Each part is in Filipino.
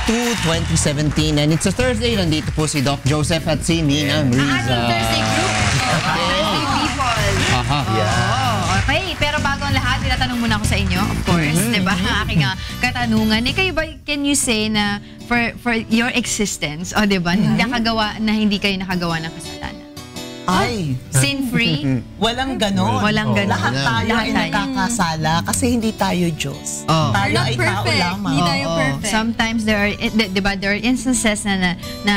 2017. And it's a Thursday. Nandito po si Doc Joseph at si Nina Riza. Ating Thursday group. Thursday people. Aha. Okay, pero bago ang lahat, tinatanong muna ako sa inyo, of course. Diba? Ang aking katanungan. Kayo ba, can you say na for your existence, o diba, hindi kayo nakagawa ng kasalanan? Ay, Sin-free? walang ganon. Walang ganon. Lahat tayo Lahat ay tayo. nakakasala kasi hindi tayo Diyos. Not Tayo ay tao perfect. lamang. Hindi tayo perfect. Sometimes there are, diba, there are instances na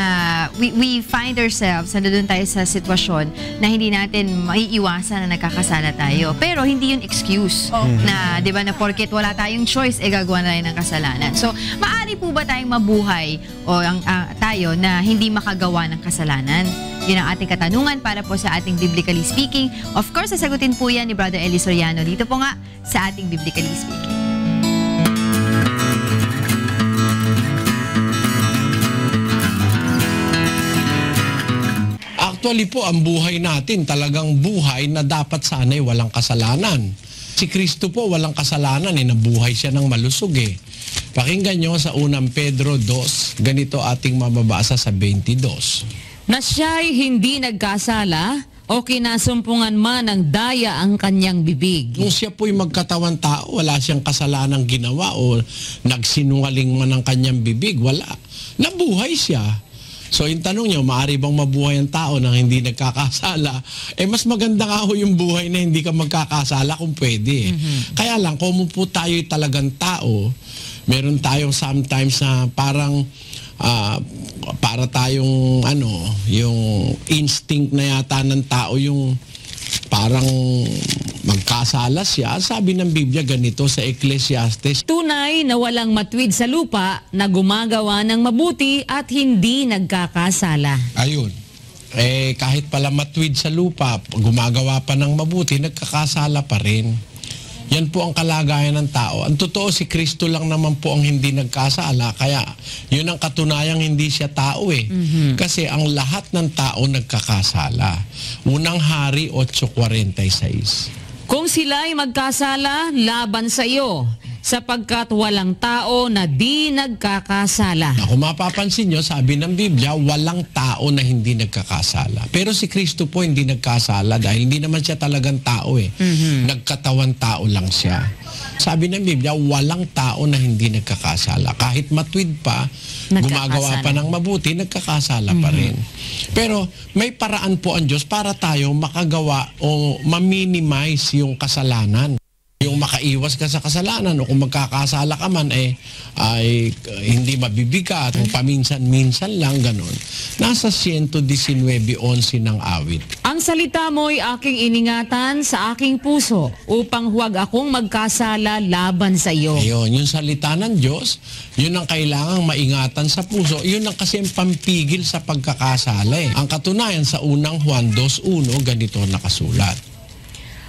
we find ourselves, nandun tayo sa sitwasyon na hindi natin maiiwasan na nagkakasala tayo. Pero hindi yun excuse na, diba, na porket wala tayong choice, gagawa na tayo ng kasalanan. So, maaari po ba tayong mabuhay o tayo na hindi makagawa ng kasalanan? Yun ang ating katanungan para po sa ating Biblically Speaking. Of course, sasagutin po yan ni Brother Eli Soriano dito po nga sa ating Biblically Speaking. Actually po, ang buhay natin talagang buhay na dapat sana'y walang kasalanan. Si Kristo po walang kasalanan, nabuhay siya ng malusog eh. Pakinggan nyo sa unang Pedro 2, ganito ating mababasa sa 22. Na siya'y hindi nagkasala o kinasumpungan man ng daya ang kanyang bibig. Nung siya po'y magkatawan tao, wala siyang kasalanang ginawa o nagsinungaling man ang kanyang bibig. Wala. Nabuhay siya. So yung tanong niyo, maaari bang mabuhay ang tao nang hindi nagkakasala? Mas maganda nga ho yung buhay na hindi ka magkakasala kung pwede. Kaya lang, kung po tayo'y talagang tao, meron tayong sometimes na parang para tayong yung instinct na yata ng tao, yung parang magkasala siya. Sabi ng Biblia ganito sa Ecclesiastes, Tunay na walang matwid sa lupa na gumagawa ng mabuti at hindi nagkakasala. ayun. Kahit pala matwid sa lupa, gumagawa pa ng mabuti, nagkakasala pa rin. Yan po ang kalagayan ng tao. Ang totoo, si Kristo lang naman po ang hindi nagkasala. Kaya yun ang katunayang hindi siya tao eh. Kasi ang lahat ng tao nagkakasala. Unang Hari 8:46. Kung sila'y magkasala, laban sa iyo, sapagkat walang tao na di nagkakasala. Kung mapapansin nyo, sabi ng Biblia, walang tao na hindi nagkakasala. Pero si Kristo po hindi nagkasala dahil hindi naman siya talagang tao eh. Nagkatawan tao lang siya. Sabi ng Biblia, walang tao na hindi nagkakasala. Kahit matwid pa, gumagawa pa ng mabuti, nagkakasala pa rin. Pero may paraan po ang Diyos para tayo makagawa o ma-minimize yung kasalanan. Yung makaiwas ka sa kasalanan o kung magkakasala ka man ay hindi mabibigat o paminsan-minsan lang ganon. Nasa 119:11 ng awit. Ang salita mo'y aking iningatan sa aking puso upang huwag akong magkasala laban sa iyo. Ayun, yung salita ng Diyos, yun ang kailangang maingatan sa puso. Yun ang kasi ang pampigil sa pagkakasala. Ang katunayan sa unang Juan 2:1, ganito nakasulat.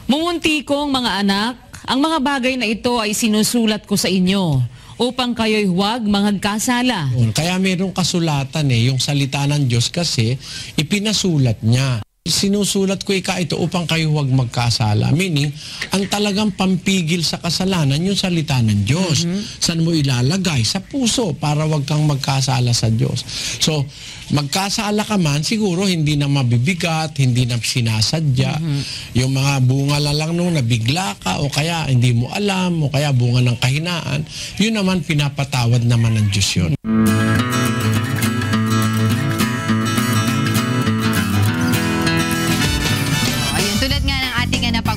Mumunti kong mga anak, ang mga bagay na ito ay sinusulat ko sa inyo upang kayo'y huwag magkasala. Kaya mayroong kasulatan yung salita ng Diyos kasi ipinasulat niya. Sinusulat ko ito upang kayo huwag magkasala. Meaning, ang talagang pampigil sa kasalanan, yung salita ng Diyos. Saan mo ilalagay? Sa puso para huwag kang magkasala sa Diyos. So, magkasala ka man, siguro hindi na mabibigat, hindi na sinasadya. Yung mga bunga lang nung nabigla ka o kaya hindi mo alam o kaya bunga ng kahinaan, yun naman pinapatawad naman ng Diyos yun.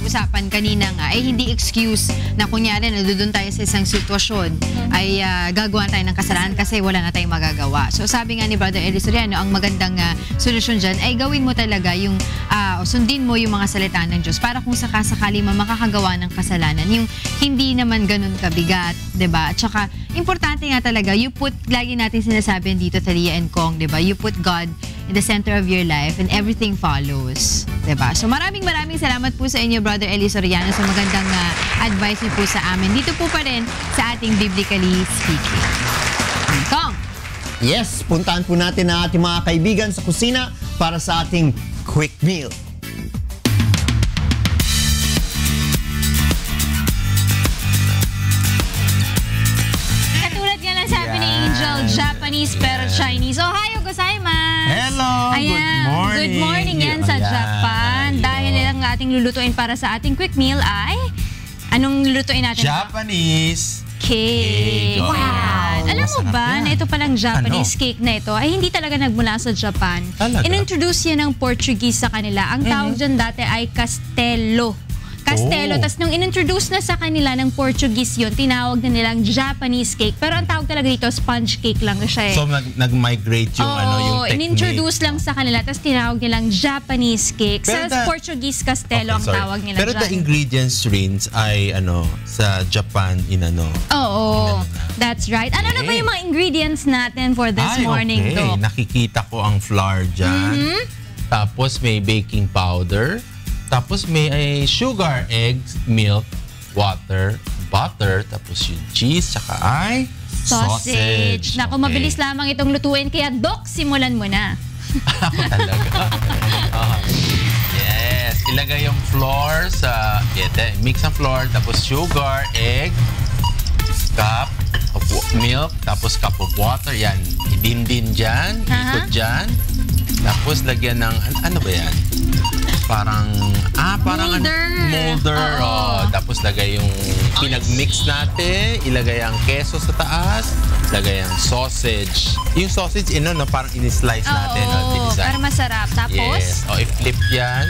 Usapan kanina nga, hindi excuse na kunyari doon tayo sa isang sitwasyon ay gagawa tayo ng kasalanan kasi wala na tayong magagawa. So sabi nga ni Brother Eli Soriano, ang magandang solusyon dyan ay gawin mo talaga yung, sundin mo yung mga salita ng Diyos para kung sakasakali makakagawa ng kasalanan, yung hindi naman ganun kabigat, diba? At saka, importante nga talaga, lagi natin sinasabi dito, Talia and Kong, diba? You put God in the center of your life and everything follows. Diba? So maraming salamat po sa inyo, Brother Eli Soriano, sa magandang advice niyo po sa amin. Dito po pa rin sa ating Biblically Speaking. Kong! Yes, puntaan po natin ang ating mga kaibigan sa kusina para sa ating quick meal. Japanese pero Chinese. Ohayo gozaimasu! Hello! Good morning yan sa Ayan. Japan. Dahil ang ating lulutuin para sa ating quick meal ay... Anong lulutuin natin? Japanese Cake. Wow! Ayan. Alam mo Masarap ba yan. na ito palang Japanese cake na ito ay hindi talaga nagmula sa Japan. Talaga? Inintroduce yan ng Portuguese sa kanila. Ang tawag dyan dati ay Castelo. Oh. Tapos nung inintroduce na sa kanila ng Portuguese yun, tinawag na nilang Japanese cake. Pero ang tawag talaga dito, sponge cake lang siya eh. So nag-migrate yung yung technique. inintroduce lang sa kanila, tapos tinawag nilang Japanese cake. Pero Sa Portuguese, Castelo ang sorry. tawag nila Pero the dyan. ingredients rin ay sa Japan Oo, that's right. Ano na ba yung mga ingredients natin for this morning, okay. Doc? Nakikita ko ang flour dyan. Tapos may baking powder. Tapos may sugar, eggs, milk, water, butter. Tapos yung cheese, saka ay sausage. Naku, mabilis lamang itong lutuin. Kaya, Doc, simulan mo na. Ako talaga. Yes. Ilagay yung flour sa... mix ang flour. Tapos sugar, egg, cup of milk. Tapos cup of water. Yan. Idindin dyan. Ikot dyan. Tapos lagyan ng... Ano ba yan? Parang molder. Oo. Tapos lagay yung pinag-mix natin, ilagay ang keso sa taas, lagay ang sausage. Yung sausage, parang in-slice natin. Para masarap. Tapos, Yes. I-flip yan.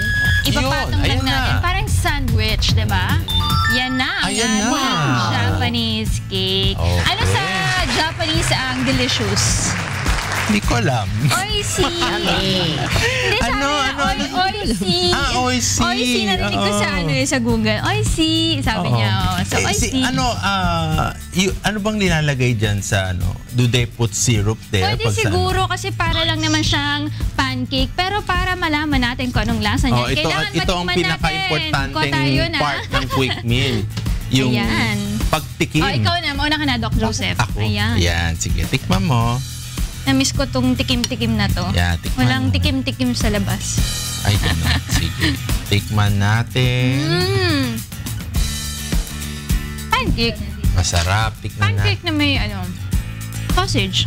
ipapatong lang natin. Parang sandwich, di ba? Yan na ang Ayan na. ating Japanese cake. Okay. Ano sa Japanese ang delicious? Hindi ko alam. Oishi. Hindi Ano? Oishi. Oishi. Oishi. Narinig ko sa Google. Oishi. Sabi niya. So, oishi. Ano bang nilalagay dyan sa Do they put syrup there? Pwede siguro kasi para lang naman siyang pancake. Pero para malaman natin kung anong lasa niya. Ito Kailangan ang matikman natin. pinaka-importanting part ng quick meal. Yung Ayan. pagtikim. Ikaw na. Mauna ka na, Doc Joseph. Ako? Ayan. Yan. Sige, tikman mo. Na-miss ko tong tikim-tikim na to. Yeah, tikman Walang mo. tikim-tikim sa labas. Ay, gano'n. Sige. Tikman natin. Pancake. Masarap. Tikman natin. Pancake na may sausage.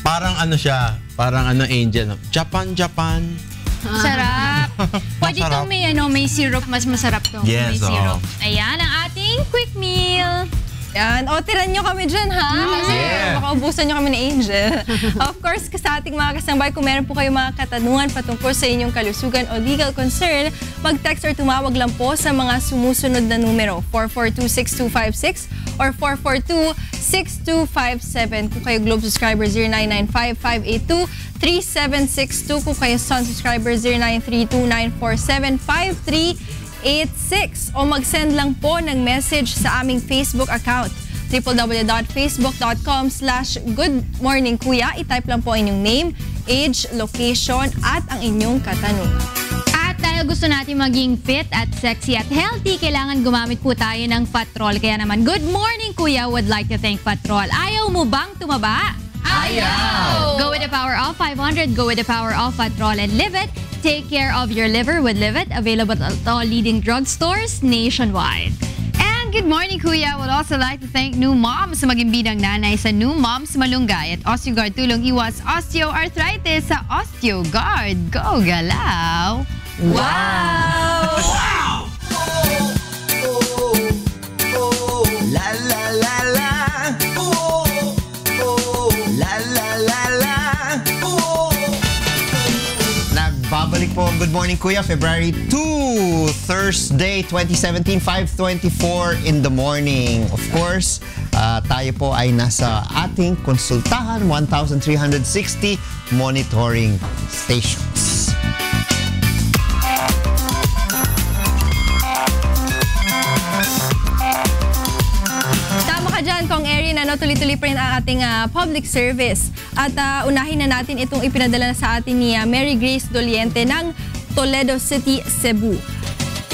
Parang siya. Parang Angel. Japan. Sarap. Pwede Masarap. itong may syrup. Mas masarap itong may Yes, syrup. Ayan ang ating quick meal. Yan. O, tiran nyo kami dyan, ha? Kasi baka ubusan nyo kami ni Angel. Of course, sa ating mga kasambay, kung meron po kayong mga katanungan patungkol sa inyong kalusugan o legal concern, mag-text or tumawag lang po sa mga sumusunod na numero, 442-6256 or 442-6257. Kung kayo Globe subscriber, 0995-582-3762. Kung kayo Sun subscriber, 0932-947-5386 o mag-send lang po ng message sa aming Facebook account www.facebook.com/goodmorningkuya. I-type lang po inyong name, age, location at ang inyong katanungan. At dahil gusto natin maging fit at sexy at healthy, kailangan gumamit po tayo ng Patrol. Kaya naman, Good Morning Kuya would like to thank Patrol. Ayaw mo bang tumaba? Ayaw! Go with the power of 500. Go with the power of Patrol and live it. Take care of your liver with Live It. Available at all leading drugstores nationwide. And Good Morning Kuya would also like to thank New Moms sa magimbidang nanay sa New Moms Malunggay at OsteoGuard tulong iwas osteoarthritis sa OsteoGuard. Go galaw! Wow! La la la la. La la la la. Nagbabalik po ang Good Morning Kuya, February 2, Thursday, 2017, 5:24 in the morning. Of course, tayo po ay nasa ating konsultahan, 1,360 monitoring stations. Tama ka dyan, Kong Erin. Tuloy-tuloy pa rin ang ating public service. At unahin na natin itong ipinadala sa atin ni Mary Grace Doliente ng Toledo City, Cebu.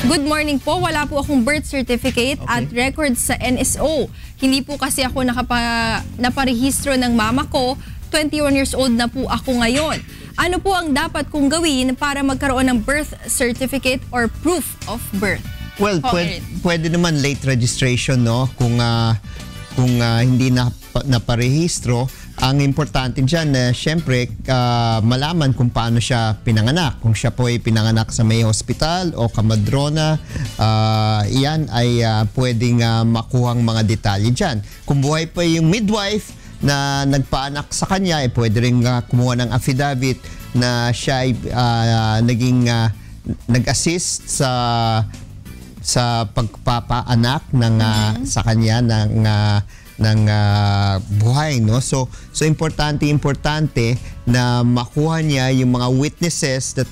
Good morning po. Wala po akong birth certificate at record sa NSO. Hindi po kasi ako naparehistro ng mama ko. 21 years old na po ako ngayon. Ano po ang dapat kong gawin para magkaroon ng birth certificate or proof of birth? Well, Kong pwede, Erin. pwede naman late registration, no? Kung kung hindi naparehistro. Ang importante dyan na syempre malaman kung paano siya pinanganak. Kung siya po ay pinanganak sa may hospital o kamadrona, yan ay pwedeng makuhang mga detalye dyan. Kung buhay pa yung midwife na nagpaanak sa kanya, pwede rin kumuha ng affidavit na siya ay nag-assist sa pagpapaanak ng sa kanya ng buhay, no? So importante na makuha niya yung mga witnesses that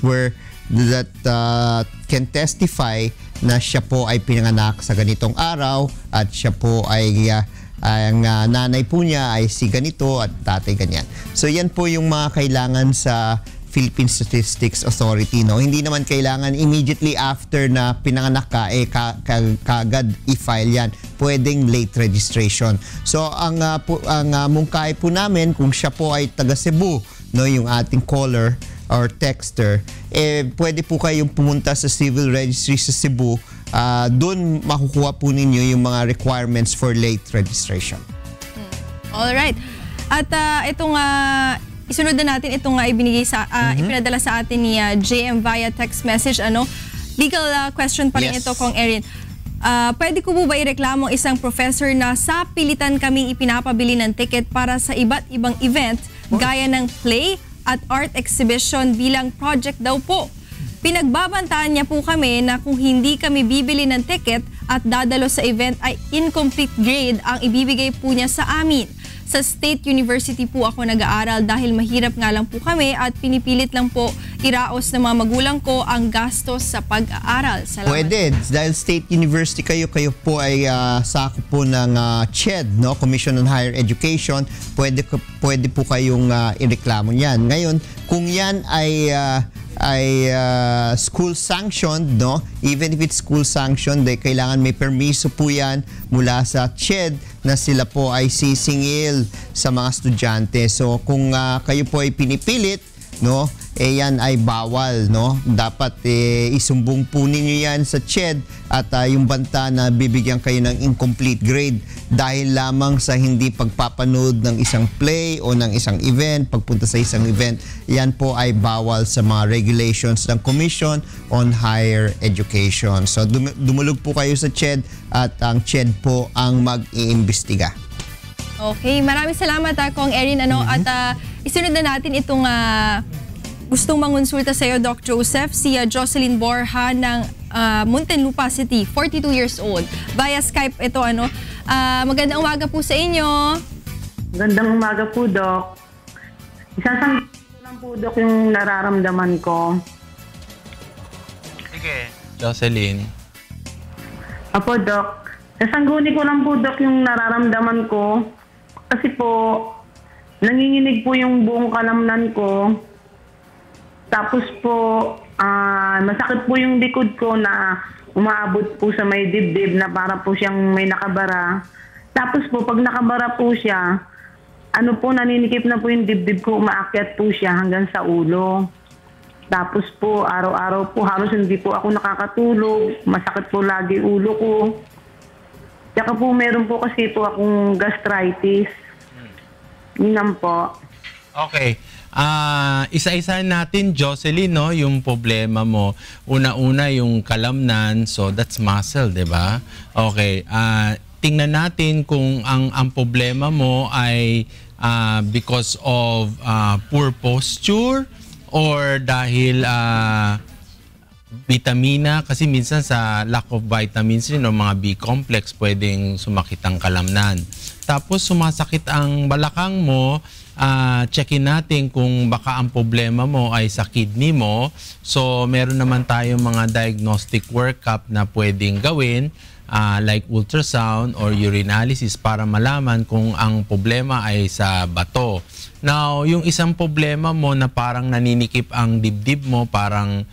can testify na siya po ay pinanganak sa ganitong araw at siya po ay ang nanay po niya ay si ganito at tatay ganyan. So yan po yung mga kailangan sa Philippine Statistics Authority, no? Hindi naman kailangan immediately after na pinanganak ka kagad i-file yan. Pwedeng late registration. So ang mungkahi po namin kung siya po ay taga Cebu, no, yung ating caller or texter, pwede po kayong pumunta sa Civil Registry sa Cebu. Doon makukuha po ninyo yung mga requirements for late registration. Alright. At itong isunod na natin itong ibinigay sa ipinadala sa atin ni JM via text message. Legal question pa rin ito, Kong Erin. Pwede ko po ba ireklamo isang professor na sa pilitan kaming ipinapabili ng ticket para sa iba't ibang event gaya ng play at art exhibition bilang project daw po? Pinagbabantaan niya po kami na kung hindi kami bibili ng ticket at dadalo sa event ay incomplete grade ang ibibigay po niya sa amin. Sa State University po ako nag-aaral dahil mahirap nga lang po kami at pinipilit lang po iraos ng mga magulang ko ang gastos sa pag-aaral. Salamat. Pwede. Dahil State University kayo po ay sakop po ng CHED, no? Commission on Higher Education. Pwede po kayong ireklamo yan. Ngayon, kung yan ay school sanctioned, no? Even if it's school sanctioned, kailangan may permiso po yan mula sa CHED na sila po ay sisingil sa mga estudyante. So kung kayo po ay pinipilit, no, yan ay bawal, no? Dapat isumbong po ninyo yan sa CHED at yung banta na bibigyan kayo ng incomplete grade dahil lamang sa hindi pagpapanood ng isang play o ng isang event, pagpunta sa isang event, yan po ay bawal sa mga regulations ng Commission on Higher Education. So dumulog po kayo sa CHED at ang CHED po ang mag-iimbestiga. Okay, maraming salamat Kong Erin. At isunod na natin itong gustong mangonsulta sa iyo, Doc Joseph, si Jocelyn Borja ng Muntinlupa City, 42 years old. Via Skype ito, magandang umaga po sa inyo. Magandang umaga po, Doc. Isasang lang po, Doc, yung nararamdaman ko. Sige. Jocelyn. Apo, Doc. Sasangguni ko lang po, Doc, yung nararamdaman ko. Kasi po, nanginginig po yung buong kalamnan ko. Tapos po, masakit po yung likod ko na umaabot po sa may dibdib na para po siyang may nakabara. Tapos po, pag nakabara po siya, naninikip na po yung dibdib ko, umaakyat po siya hanggang sa ulo. Tapos po, araw-araw po, halos hindi po ako nakakatulog. Masakit po lagi ulo ko. Tsaka po, meron po kasi po akong gastritis. Yun po. Okay. Isa-isa natin, Jocelyn, no, yung problema mo. Una-una yung kalamnan, so that's muscle, di ba? Okay. Tingnan natin kung ang problema mo ay because of poor posture or dahil vitamina, kasi minsan sa lack of vitamins rin o mga B-complex pwedeng sumakit ang kalamnan. Tapos sumasakit ang balakang mo, checkin natin kung baka ang problema mo ay sa kidney mo. So meron naman tayong mga diagnostic workup na pwedeng gawin, like ultrasound or urinalysis para malaman kung ang problema ay sa bato. Now, yung isang problema mo na parang naninikip ang dibdib mo, parang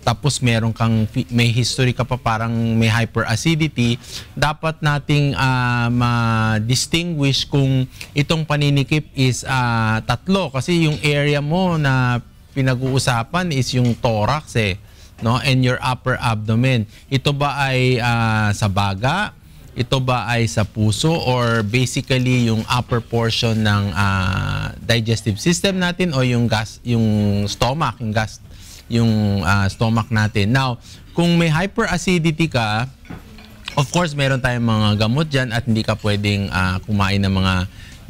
tapos may history ka pa parang may hyperacidity, dapat nating ma-distinguish kung itong paninikip is tatlo, kasi yung area mo na pinag-uusapan is yung thorax no, and your upper abdomen. Ito ba ay sa baga ito ba ay sa puso or basically yung upper portion ng digestive system natin o yung stomach, yung stomach natin. Now, kung may hyperacidity ka, of course, meron tayong mga gamot dyan at hindi ka pwedeng kumain ng mga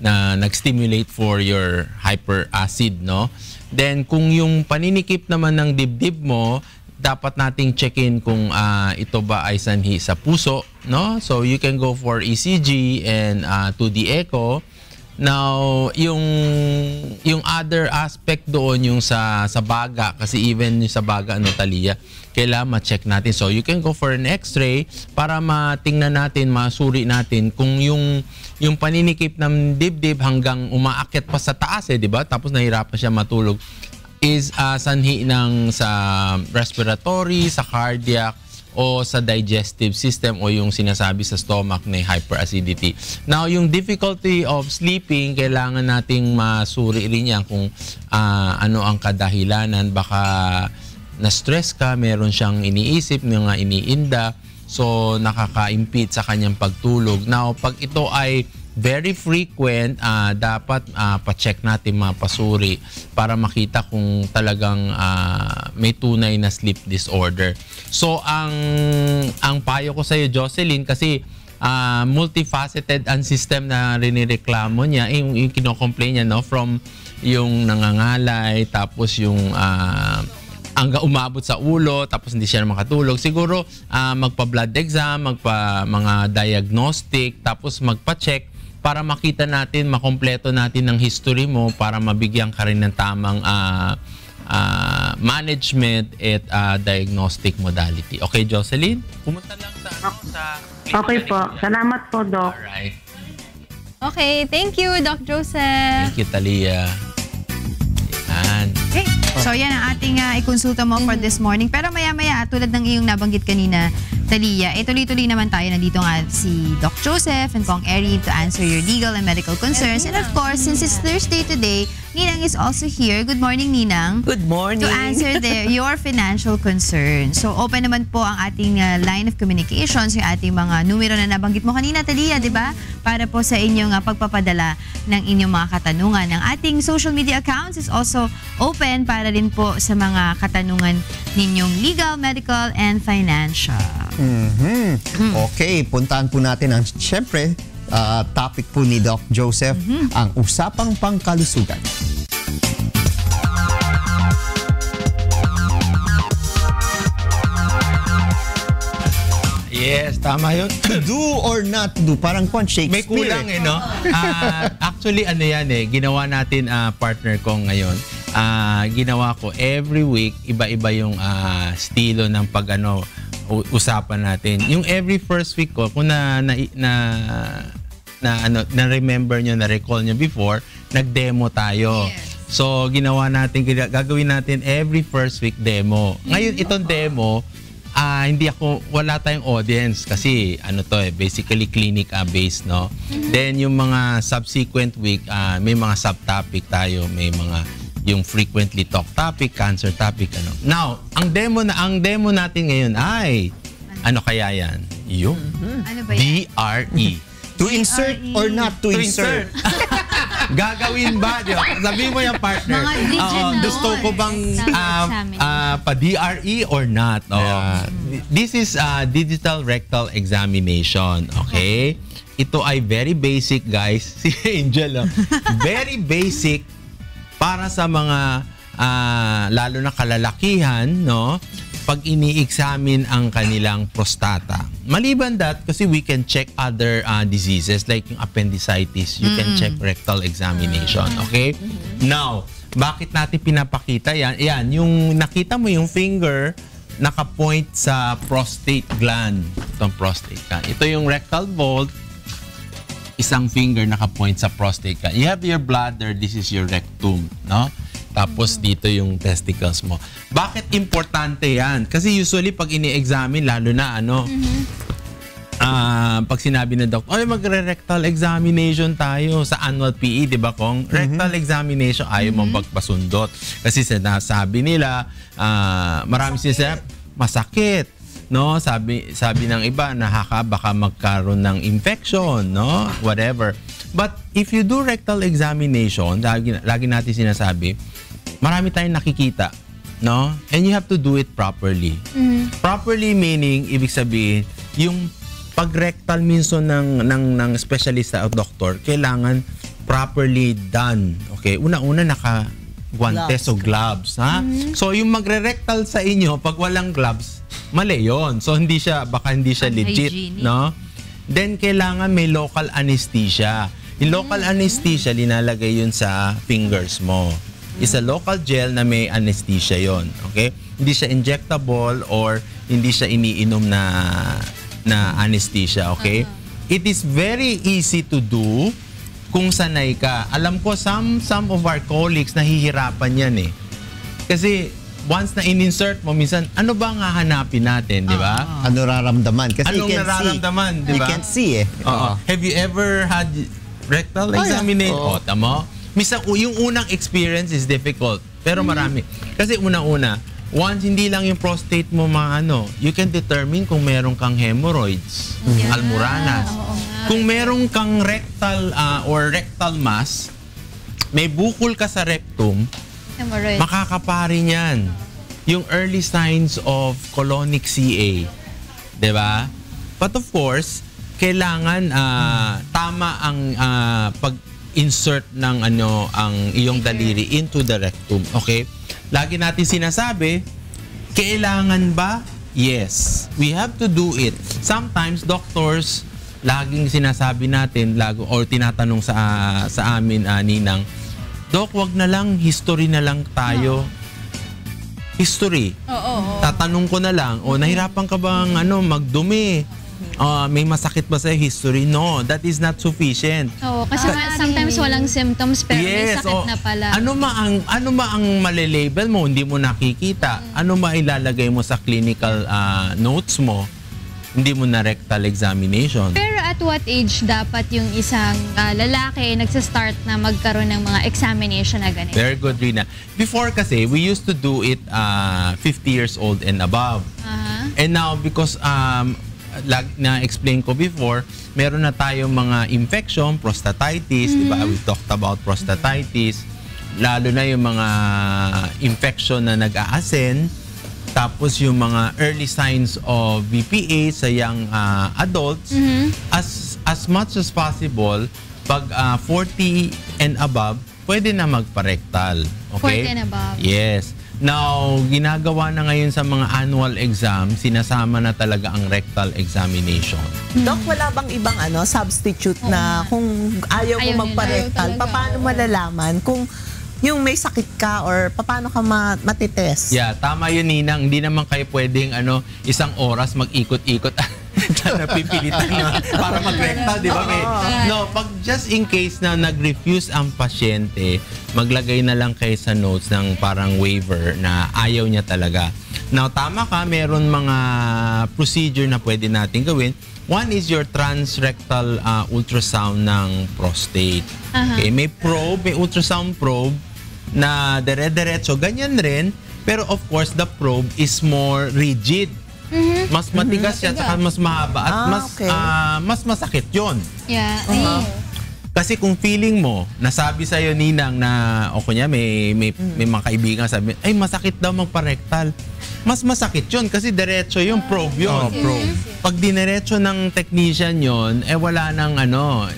na nag-stimulate for your hyperacid, no? Then, kung yung paninikip naman ng dibdib mo, dapat nating check-in kung ito ba ay sanhi sa puso, no? So, you can go for ECG and 2D echo. Now, yung other aspect doon, yung sa baga, kasi even yung sa baga, Talia, kailangan ma-check natin. So, you can go for an x-ray para matingnan natin, masuri natin kung yung paninikip ng dibdib hanggang umaakyat pa sa taas, di ba? Tapos nahirapan siya matulog, is sanhi ng sa respiratory, sa cardiac, o sa digestive system o yung sinasabi sa stomach na hyperacidity. Now, yung difficulty of sleeping, kailangan nating masuri rin yan kung ano ang kadahilanan. Baka na-stress ka, meron siyang iniisip, mga iniinda, so nakaka-impede sa kanyang pagtulog. Now, pag ito ay very frequent, dapat pa-check natin, mapasuri para makita kung talagang may tunay na sleep disorder. So, ang payo ko sa iyo, Jocelyn, kasi multifaceted ang system na rinireklamo niya, yung kino-complain niya, no? From yung nangangalay, tapos yung hanggang umabot sa ulo, tapos hindi siya makatulog. Siguro, magpa-blood exam, mga diagnostic, tapos magpa-check para makita natin, makompleto natin ng history mo para mabigyan ka rin ng tamang management at diagnostic modality. Okay, Jocelyn? Pumunta lang sa Okay po. Salamat po, Doc. Alright. Okay, thank you, Doc Joseph. Thank you, Talia. Yan. Okay. So yan ang ating ikonsulta mo for this morning. Pero maya-maya, tulad ng iyong nabanggit kanina, Talia, tuloy-tuloy naman tayo. Nandito nga si Doc Joseph and Kong Erin to answer your legal and medical concerns. And of course, since it's Thursday today, Ninang is also here. Good morning, Ninang. Good morning. To answer your financial concerns. So open naman po ang ating line of communications, yung ating mga numero na nabanggit mo kanina, Talia, di ba? Para po sa inyong pagpapadala ng inyong mga katanungan. Ang ating social media accounts is also open para rin po sa mga katanungan ninyong legal, medical, and financial. Okay, puntaan po natin ang syempre topic po ni Doc Joseph, ang usapang pangkalusugan. Yes, tama yun. To do or not to do, parang Shakespeare. May kulang no? Actually, ano yan ginawa natin, partner ko ngayon. Ginawa ko every week, iba-iba yung estilo ng usapan natin. Yung every first week ko, kung na-remember nyo, na-recall nyo before, nag-demo tayo. Yes. So, gagawin natin every first week demo. Ngayon, itong demo, wala tayong audience kasi basically clinic based, no? Then yung mga subsequent week, may mga subtopic tayo, may mga yung frequently talked topic, cancer topic, Now, ang demo natin ngayon ay ano kaya yan? Yung Ano ba yan? DRE. To insert or not to insert? Gagawin ba? Sabihin mo yung partner. Mga digit gusto ko bang pa-DRE or not? This is digital rectal examination. Okay? Ito ay very basic, guys. Si Angel, very basic para sa mga lalo na kalalakihan, no? Pag ini-examine ang kanilang prostata. Maliban that, kasi we can check other diseases like yung appendicitis, you can check rectal examination, okay? Now, bakit natin pinapakita yan? Yan, yung nakita mo yung finger, naka-point sa prostate gland. Itong prostate gland. Ito yung rectal vault, isang finger naka-point sa prostate gland. You have your bladder, this is your rectum, no? Tapos dito yung testicles mo. Bakit importante yan? Kasi usually pag ini-examine, lalo na pag sinabi ng doctor, magre-rectal examination tayo sa annual PE, di ba Kong? Rectal examination, ayaw mong magpasundot. Kasi sinasabi nila, marami sila masakit. no? Sabi ng iba, baka magkaroon ng infection, no? Whatever. But if you do rectal examination, lagi natin sinasabi, marami tayong nakikita, no? And you have to do it properly. Properly meaning, ibig sabihin, yung pag-rectal minsan ng specialista o doktor, kailangan properly done. Okay? Una-una naka-guantes o gloves, ha? So yung magre-rectal sa inyo pag walang gloves, mali yun. So baka hindi siya legit, no? Then kailangan may local anesthesia. Yung local anesthesia, linalagay yun sa fingers mo. It's a local gel na may anesthesia yon, okay? Hindi siya injectable or hindi siya iniinom na anesthesia, okay? It is very easy to do kung sanay ka. Alam ko, some of our colleagues nahihirapan yan eh. Kasi once na in-insert mo, minsan, ano ba ang hahanapin natin, di ba? Ano nararamdaman? Kasi Anong nararamdaman, di ba? You can see eh. Have you ever had rectal examination? Tama. Minsan, yung unang experience is difficult. Pero marami. Kasi una-una, once hindi lang yung prostate mo you can determine kung meron kang hemorrhoids, almoranas. Kung meron kang rectal or rectal mass, may bukol ka sa rectum, makakapari niyan. Yung early signs of colonic CA. Diba? But of course, kailangan tama ang pag-insert ng ang iyong daliri into the rectum. Okay? Lagi natin sinasabi, kailangan ba? Yes. We have to do it. Sometimes, doctors, laging sinasabi natin, or tinatanong sa amin, Ninang, Dok, wag na lang, history na lang tayo. History. Tatanong ko na lang, nahirapan ka bang magdumi? May masakit ba sa history? No, that is not sufficient. Kasi sometimes walang symptoms pero may sakit na pala. Ano ma ang malilabel mo, hindi mo nakikita? Ano ma ilalagay mo sa clinical notes mo? Hindi mo na rectal examination. Pero at what age dapat yung isang lalaki nagsastart na magkaroon ng mga examination na ganito? Very good, Rina. Before kasi, we used to do it 50 years old and above. And now, because na-explain ko before, meron na tayong mga infection, prostatitis, di ba? We talked about prostatitis, lalo na yung mga infection na nag-aasen, tapos yung mga early signs of BPA sa young adults, as much as possible, pag 40 and above, pwede na magpa-rectal. Okay? 40 and above. Yes. Now, ginagawa na ngayon sa mga annual exam, sinasama na talaga ang rectal examination. Dok, wala bang ibang substitute na kung ayaw mo magpa-rectal, paano malalaman kung yung may sakit ka or paano ka matitest? Yeah, tama yun, Ninang. Hindi naman kayo pwedeng isang oras mag-ikot-ikot napipilitan na para mag-rectal, di ba? No, pag just in case na nag-refuse ang pasyente, maglagay na lang kayo sa notes ng parang waiver na ayaw niya talaga. Now, tama ka, meron mga procedure na pwede natin gawin. One is your transrectal ultrasound ng prostate. Okay, may probe, may ultrasound probe na dire-diretso, ganyan rin. Pero of course, the probe is more rigid. Mas matigas siya, saka mas mahaba at mas masakit yon. Yeah. Kasi kung feeling mo, nasabi sa'yo, Ninang, na kunya may mga kaibigan sabi, ay masakit daw magpa-rectal. Mas masakit yun kasi diretso yung probe yun. Pag diniretso ng technician yun, wala nang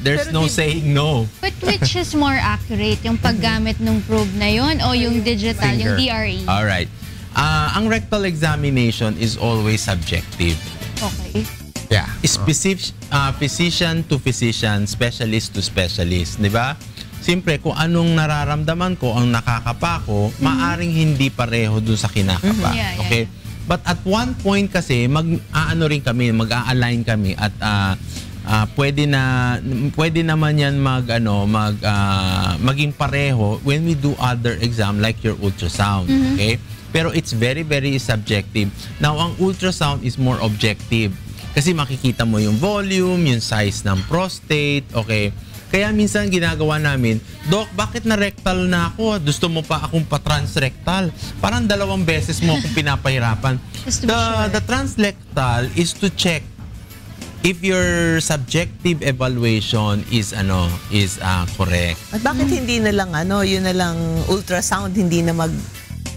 there's no saying no. But which is more accurate? Yung paggamit ng probe na yun o yung digital, yung DRE? Alright. Ang rectal examination is always subjective. Okay. Yeah. Specific, physician to physician, specialist to specialist, di ba? Siyempre, kung anong nararamdaman ko, ang nakakapa ko, maaring hindi pareho dun sa kinakapa. Okay? But at one point kasi, mag-align kami at pwede naman yan maging pareho when we do other exam like your ultrasound. Okay? Pero it's very, very subjective. Now, ang ultrasound is more objective. Kasi makikita mo yung volume, yung size ng prostate, okay? Kaya minsan ginagawa namin, Doc, bakit na rectal na ako? Gusto mo pa akong pa-transrectal? Parang 2 beses mo akong pinapahirapan. The transrectal is to check if your subjective evaluation is correct. At bakit hindi na lang yun na lang ultrasound, hindi na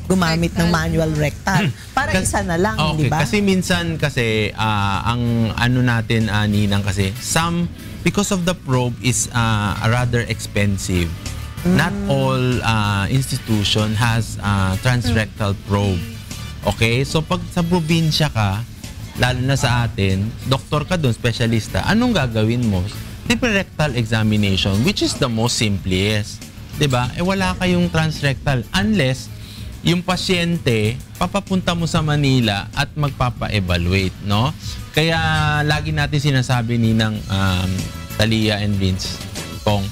gumamit ng manual rectal? Para isa na lang, di ba? Kasi minsan ang natin, Ninang, kasi because of the probe is rather expensive. Not all institution has transrectal probe. Okay? So pag sa probinsya ka, lalo na sa atin, doktor ka doon, specialista, anong gagawin mo? Triple rectal examination, which is the most simplest. Diba? Wala kayong transrectal unless yung pasyente, papapunta mo sa Manila at magpapa-evaluate, no? Kaya lagi natin sinasabi ni ng Talia and Vince kung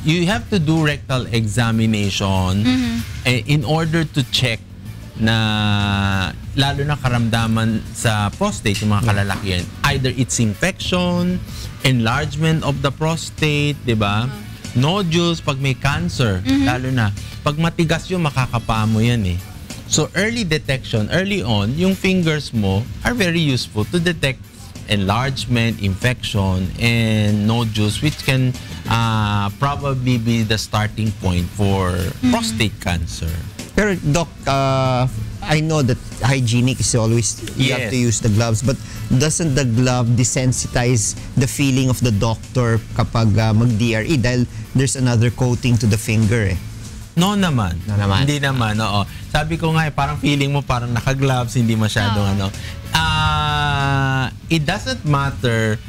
you have to do rectal examination in order to check na lalo na karamdaman sa prostate, yung mga kalalakihan. Either it's infection, enlargement of the prostate, di ba? Nodules, pag may cancer, lalo na. Pag matigas yung makakapa mo yan eh. So early detection, early on, yung fingers mo are very useful to detect enlargement, infection, and nodules, which can probably be the starting point for prostate cancer. Pero Doc, I know that hygienic is always, you have to use the gloves, but doesn't the glove desensitize the feeling of the doctor kapag mag-DRE dahil there's another coating to the finger eh? No naman. Hindi naman, oo. Sabi ko nga parang feeling mo parang naka-gloves, hindi masyadong it doesn't matter.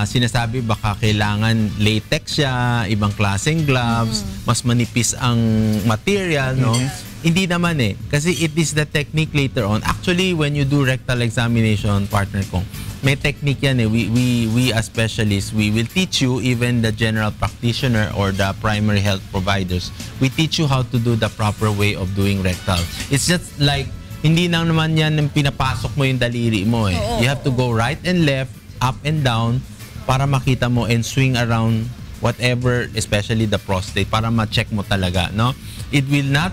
Sinasabi baka kailangan latex siya, ibang klaseng gloves, mas manipis ang material, no? Hindi naman eh. Kasi it is the technique later on. Actually, when you do rectal examination, partner ko, may technique yan eh. We as specialists, we will teach you, even the general practitioner or the primary health providers, we teach you how to do the proper way of doing rectal. It's just like, hindi lang naman yan yung pinapasok mo yung daliri mo eh. You have to go right and left, up and down, para makita mo and swing around whatever, especially the prostate, para ma-check mo talaga, no? It will not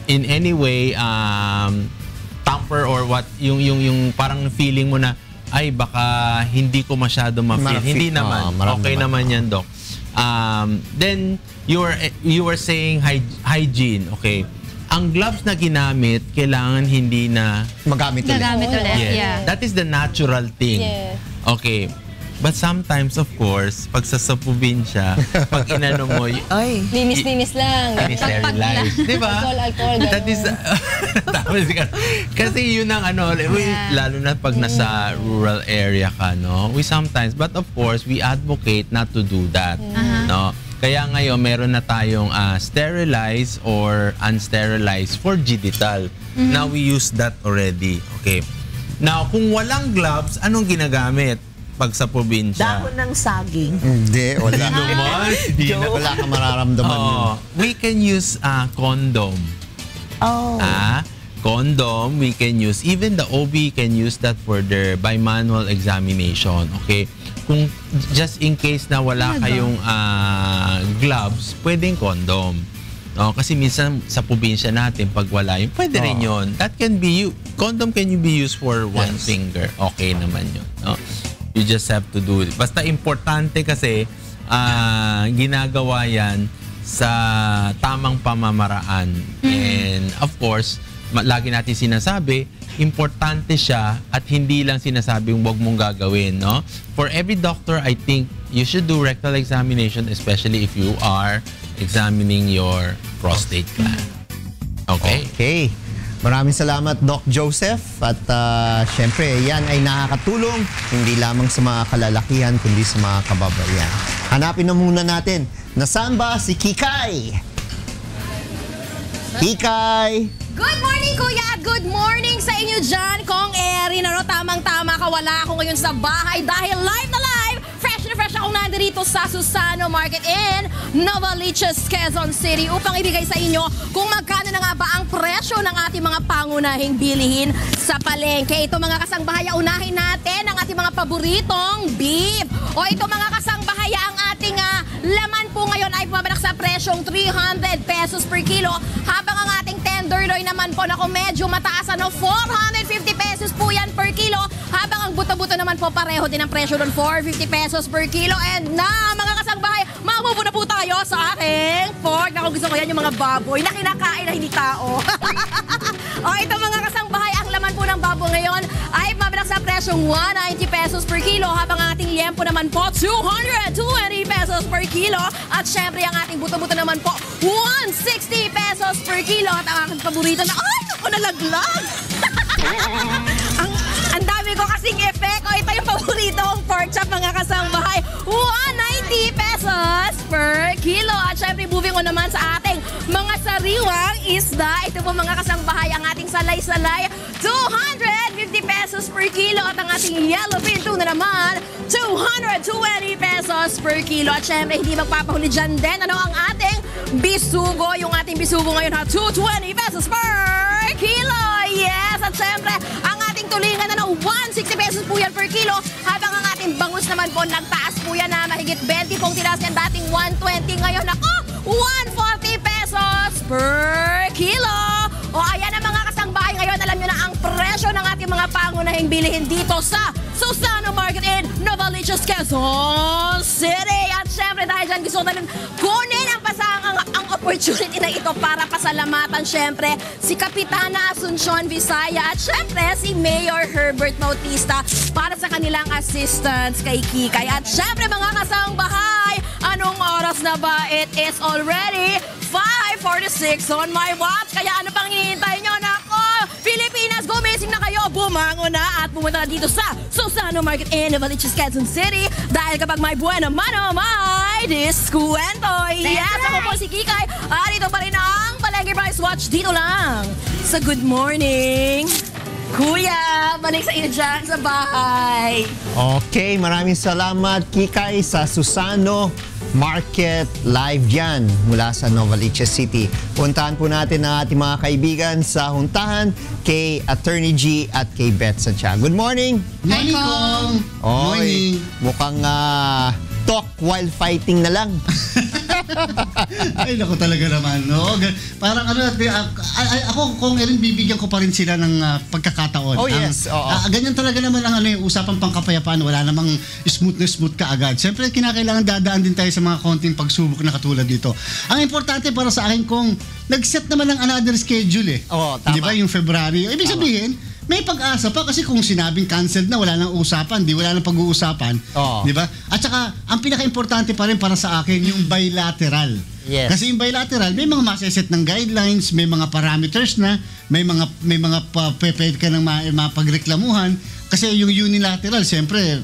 in any way tamper or what yung parang feeling mo na ay baka hindi ko masyado ma-feel. Hindi naman. Okay naman yan, Doc. Then you were saying hygiene. Okay. Ang gloves na ginamit, kailangan hindi na magamit ulit. Yes. Yeah. That is the natural thing. Yeah. Okay. But sometimes, of course, pag sa probinsya, pag inano mo, linis-linis lang. Sterilize. Diba? Alcohol, That is, kasi yun ang lalo na pag nasa rural area ka, no? We sometimes, but of course, we advocate not to do that. No? Kaya ngayon, meron na tayong sterilized or unsterilized for digital. Now, we use that already. Okay. Now, kung walang gloves, anong ginagamit pag sa probinsya? Dahon ng saging. Hindi, wala. Wala ka mararamdaman. We can use condom. Condom, we can use. Even the OB can use that for their bimanual examination. Okay? Kung just in case na wala kayong gloves, pwedeng condom. Kasi minsan sa probinsya natin, pag wala yun, pwede rin yun. That can be, condom can be used for one finger. Okay naman yun. No? You just have to do it. Basta importante kasi ginagawa yan sa tamang pamamaraan. And of course, lagi natin sinasabi, importante siya at hindi lang sinasabing wag mong gagawin, no? For every doctor, I think you should do rectal examination, especially if you are examining your prostate gland. Okay? Maraming salamat, Doc Joseph. At syempre, yan ay nakakatulong hindi lamang sa mga kalalakihan, kundi sa mga kababayan. Hanapin na muna natin, nasaan ba si Kikay? Kikay! Good morning, Kuya! At good morning sa inyo dyan, Kong Erin. Tamang-tama ka, wala ako ngayon sa bahay dahil live na live, fresh na fresh akong nandito sa Susano Market in Novaliches, Quezon City upang ibigay sa inyo kung magkano na nga ba ang presyo ng ating mga pangunahing bilihin sa palengke. Ito mga kasangbahaya, unahin natin ang ating mga paboritong beef. O ito mga kasangbahaya, ang ating laman po ngayon ay bumabalak sa presyong 300 pesos per kilo, habang ang ating tenderloin naman po, naku, medyo mataas, 450 pesos po yan per kilo, habang ang buto-buto naman po pareho din ang presyo doon, 450 pesos per kilo. And na, mga kasangbahay, mamubo na po tayo sa aking pork. Naku, gusto ko yan, yung mga baboy na kinakain na hindi tao. O, ito mga kasangbahay, ang laman po ng baboy ngayon ay mabalak sa presyong 190 pesos per kilo, habang ang ating liempo naman po 220 pesos per kilo, at syempre ang ating buto-buto naman po 160 pesos per kilo, at ang aking paborito na, ay, ako nalaglag! ang dami ko kasing effect. O, ito yung paborito kong pork chop, mga kasangbahay, 190 pesos per kilo. At syempre, moving on naman sa ating mga sariwang isda. Ito po mga kasangbahay, ang ating salay-salay, 250 pesos per kilo. At ang ating yellowfin tuna naman, 220 pesos per kilo. At syempre, hindi magpapahuli dyan din, ang ating bisugo. Yung ating bisugo ngayon, 220 pesos per kilo. Yes! At syempre, ang ating tulingan 160 pesos po yan per kilo, habang ang ating bangus naman po, nagtaas po yan na mahigit 20 pong tinaas yan, dating 120, ngayon 140 pesos per kilo. O, ayan ang mga kasangbahay, ngayon alam nyo na ang presyo ng ating mga pangunahing bilihin dito sa Susano Market in Novaliches, Quezon City. At syempre, dahil dyan gusto natin kunin ang opportunity na ito para pasalamatan syempre si Kapitana Asuncion Visaya at syempre si Mayor Herbert Bautista para sa kanilang assistance kay Kikay. At syempre mga kasangbahay, anong oras na ba? It is already 5:46 on my watch. Kaya ano pang hinihintay nyo? Nako, Pilipinas, gumising na kayo, bumangon na at pumunta na dito sa Susano Market in Novaliches, Quezon City. Dahil kapag may buena mano, may diskwento. Yes, ako po si Kikay. At ito pa rin ang Palengke Price Watch dito lang sa Good Morning Kuya, balik sa inyo dyan sa bahay. Okay, maraming salamat Kikay sa Susano Market live dyan mula sa Novaliches City. Puntahan po natin ang ating mga kaibigan sa huntahan kay Attorney G at kay Beth Santiago. Good morning! Morning, Kong! Oy, mukhang talk while fighting na lang. Ay, naku talaga naman, no? Parang ako, kung Erin, bibigyan ko pa rin sila ng pagkakataon. Oh, yes. Ganyan talaga naman ang usapang pangkapayapaan. Wala namang smooth na smooth ka agad. Siyempre, kinakailangan dadaan din tayo sa mga konting pagsubok na katulad dito. Ang importante para sa akin, kung nag-set naman ng another schedule eh. Oo, tama. Di ba, yung February. Ibig sabihin, may pag-asa pa kasi kung sinabing canceled na, wala nang usapan, wala nang pag-uusapan. Di ba? At saka, ang pinaka-importante pa rin para sa akin, yung bilateral. Yes. Kasi yung bilateral, may mga maseset ng guidelines, may mga parameters na, may mga pwede ka ng mapagreklamuhan. Kasi yung unilateral, siyempre,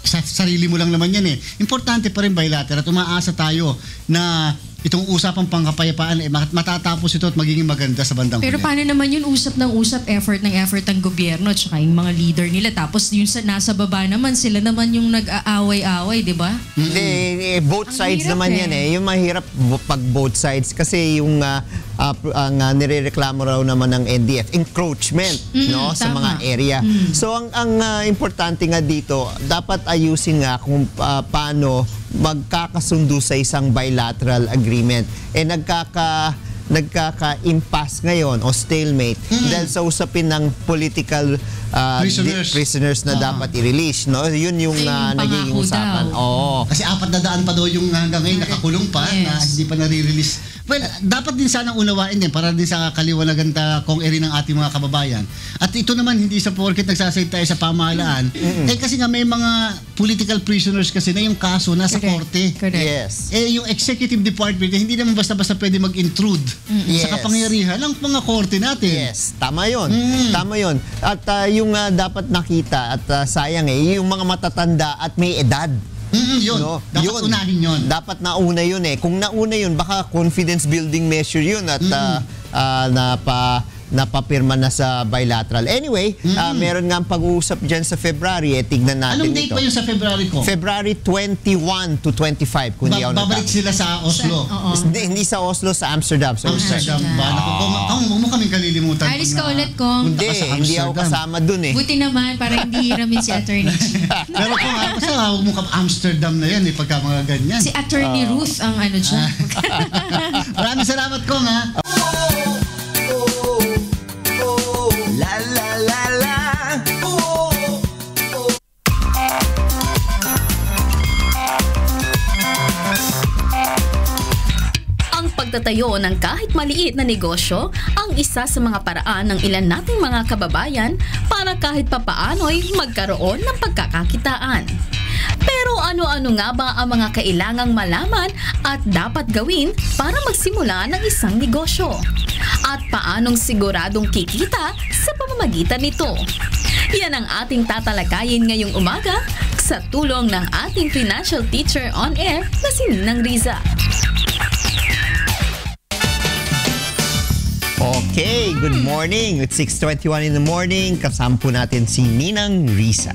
sa sarili mo lang naman yan eh. Importante pa rin bilateral at umaasa tayo na itong usapang pangkapayapaan matatapos ito at magiging maganda sa bandang huli. Pero paano naman yun, usap ng usap, effort ng gobyerno at saka yung mga leader nila, tapos yung nasa baba naman, sila naman yung nag-aaway-away, di ba? Hindi, both sides naman yan eh. Yung mahirap pag both sides kasi yung ang nirereklamo raw naman ng NDF, encroachment no sa mga area. So ang importante nga dito, dapat ayusin nga kung paano magkakasundo sa isang bilateral agreement. Nagkaka-impasse ngayon o stalemate dahil sa usapin ng political prisoners na dapat i-release, no? Yun yung nagiging usapan. Kasi 400 pa daw yung hanggang ngayon nakakulong pa na hindi pa nare-release. Well, dapat din sana unawain din para din sa kaliwanagan kung Erin ng ating mga kababayan. At ito naman hindi sa porket nagsasayd tayo sa pamahalaan. Kasi nga may mga political prisoners kasi na yung kaso nasa korte. Yes. Yung executive department hindi naman basta-basta pwede mag-intrude sa kapangyarihan ng mga korte natin. Yes, tama yun. Tama yun. At yung dapat nakita at sayang yung mga matatanda at may edad. Yun. No? Dapat unahin yun. Dapat nauna yun eh. Kung nauna yun, baka confidence building measure yun at napapirma na sa bilateral. Anyway, meron nga ang pag-uusap dyan sa February. Tignan natin Anong date ba yun sa February ko? February 21 to 25. Kung Babalik sila sa Oslo. Hindi sa Oslo, sa Amsterdam. So, Amsterdam ba? Huwag mo kaming kalilimutan. Alis ka ulit, Kong. Hindi ako kasama dun eh. Buti naman, para hindi hiramin si Attorney. Pero kung ako sa huwag mo Amsterdam na yan, pagka mga ganyan. Si Attorney Ruth ang ano dyan. Maraming salamat, Kong, ha? La la la la. Ang pagtatayo ng kahit maliit na negosyo ang isa sa mga paraan ng ilan nating mga kababayan para kahit papaano'y magkaroon ng pagkakakitaan. Pero ano-ano nga ba ang mga kailangang malaman at dapat gawin para magsimula ng isang negosyo? At paanong siguradong kikita sa pamamagitan nito? Yan ang ating tatalakayin ngayong umaga sa tulong ng ating financial teacher on air na si Ninang Riza. Okay, good morning. It's 6:21 in the morning. Kasama po natin si Ninang Riza.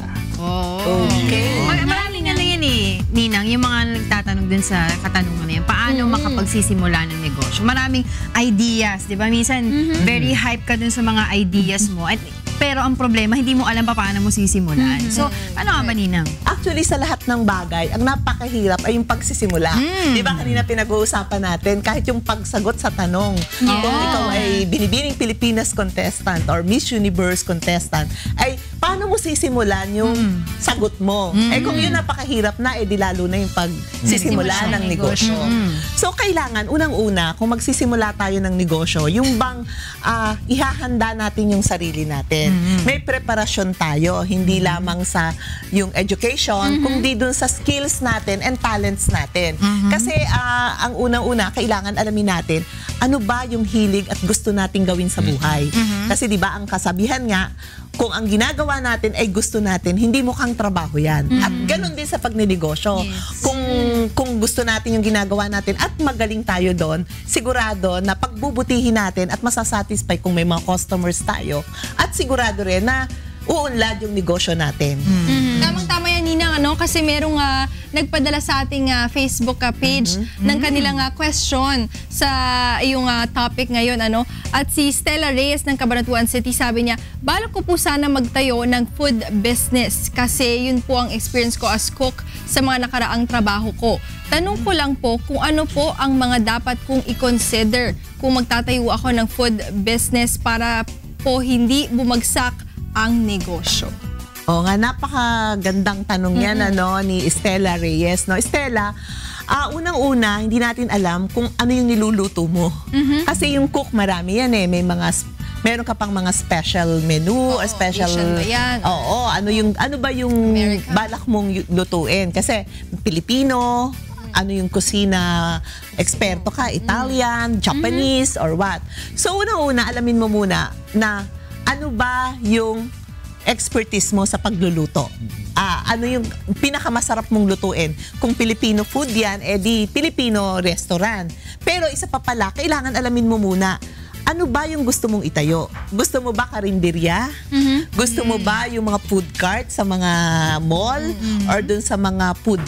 Okay. Maraming ano yan eh, Ninang, yung mga nagtatanong din sa katanungan na yan, paano makapagsisimula ng negosyo? Maraming ideas, di ba? Minsan, very hype ka dun sa mga ideas mo. At pero ang problema, hindi mo alam pa paano mo sisimulan. So, ano nga ba, Ninang? Actually, sa lahat ng bagay, ang napakahirap ay yung pagsisimula. Di ba kanina pinag-uusapan natin, kahit yung pagsagot sa tanong, kung ikaw ay binibining Pilipinas contestant or Miss Universe contestant, ay paano mo sisimulan yung sagot mo? Eh kung yun napakahirap na, di lalo na yung pagsisimula ng negosyo. So, kailangan, unang-una, kung magsisimula tayo ng negosyo, yung bang ihahanda natin yung sarili natin. May preparasyon tayo, hindi lamang sa yung education, kundi dun sa skills natin and talents natin. Kasi ang unang-una, kailangan alamin natin ano ba yung hilig at gusto nating gawin sa buhay. Kasi di ba ang kasabihan nga, kung ang ginagawa natin ay gusto natin, hindi mukhang trabaho yan. At ganun din sa pagninegosyo. Kung gusto natin yung ginagawa natin at magaling tayo doon, sigurado na pagbubutihin natin at masasatisfy kung may mga customers tayo. At sigurado rin na uunlad yung negosyo natin. Tamang-tama yan, Ninang, ano? Kasi merong nagpadala sa ating Facebook page ng kanilang question sa iyong topic ngayon, ano? At si Stella Reyes ng Cabanatuan City, sabi niya, balak ko po sana magtayo ng food business kasi yun po ang experience ko as cook sa mga nakaraang trabaho ko. Tanong ko lang po kung ano po ang mga dapat kong i-consider kung magtatayo ako ng food business para po hindi bumagsak ang negosyo. O nga, napakagandang tanong yan ni Stella Reyes. No? Stella, unang-una, hindi natin alam kung ano yung niluluto mo. Kasi yung cook, marami yan eh. Meron ka pang mga special menu or special... ano ba yung American balak mong lutuin? Kasi Pilipino, ano yung kusina, eksperto ka, Italian, Japanese, or what. So, unang-una, alamin mo muna na ano ba yung expertise mo sa pagluluto. Ano yung pinakamasarap mong lutuin. Kung Filipino food yan, di Filipino restaurant. Pero isa pa pala, kailangan alamin mo muna, ano ba yung gusto mong itayo? Gusto mo ba karinderya? Gusto mo ba yung mga food cart sa mga mall? Or dun sa mga food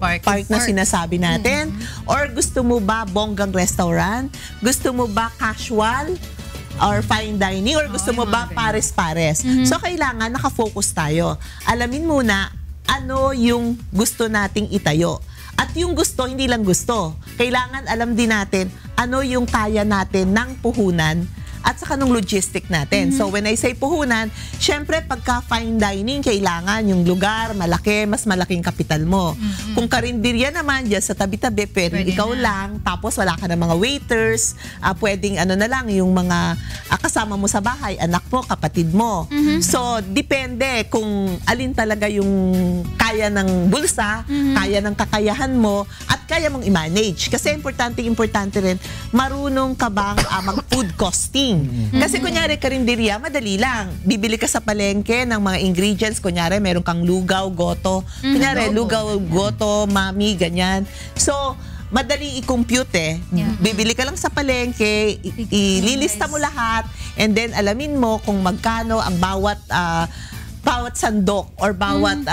park na sinasabi natin? Or gusto mo ba bonggang restaurant? Gusto mo ba casual? Or fine dining, or gusto mo ba pares-pares? So, kailangan nakafocus tayo. Alamin muna ano yung gusto nating itayo. At yung gusto, hindi lang gusto. Kailangan alam din natin ano yung kaya natin ng puhunan at saka nung logistic natin. So, when I say puhunan, syempre, pagka fine dining, kailangan yung lugar, malaki, mas malaking kapital mo. Kung karinderya naman, dyan sa tabi-tabi, pwedeng ikaw lang, tapos wala ka ng mga waiters, pwedeng ano na lang, yung mga kasama mo sa bahay, anak mo, kapatid mo. So, depende kung alin talaga yung kaya ng bulsa, kaya ng kakayahan mo, at kaya mong i-manage. Kasi importante rin, marunong ka bang mag-food costing? Kasi kunyari karinderya, madali lang. Bibili ka sa palengke ng mga ingredients. Kunyari, meron kang lugaw, goto. Kunyari, lugaw, goto, mami, ganyan. So, madali i-compute eh. Bibili ka lang sa palengke, ililista mo lahat, and then alamin mo kung magkano ang bawat sandok or bawat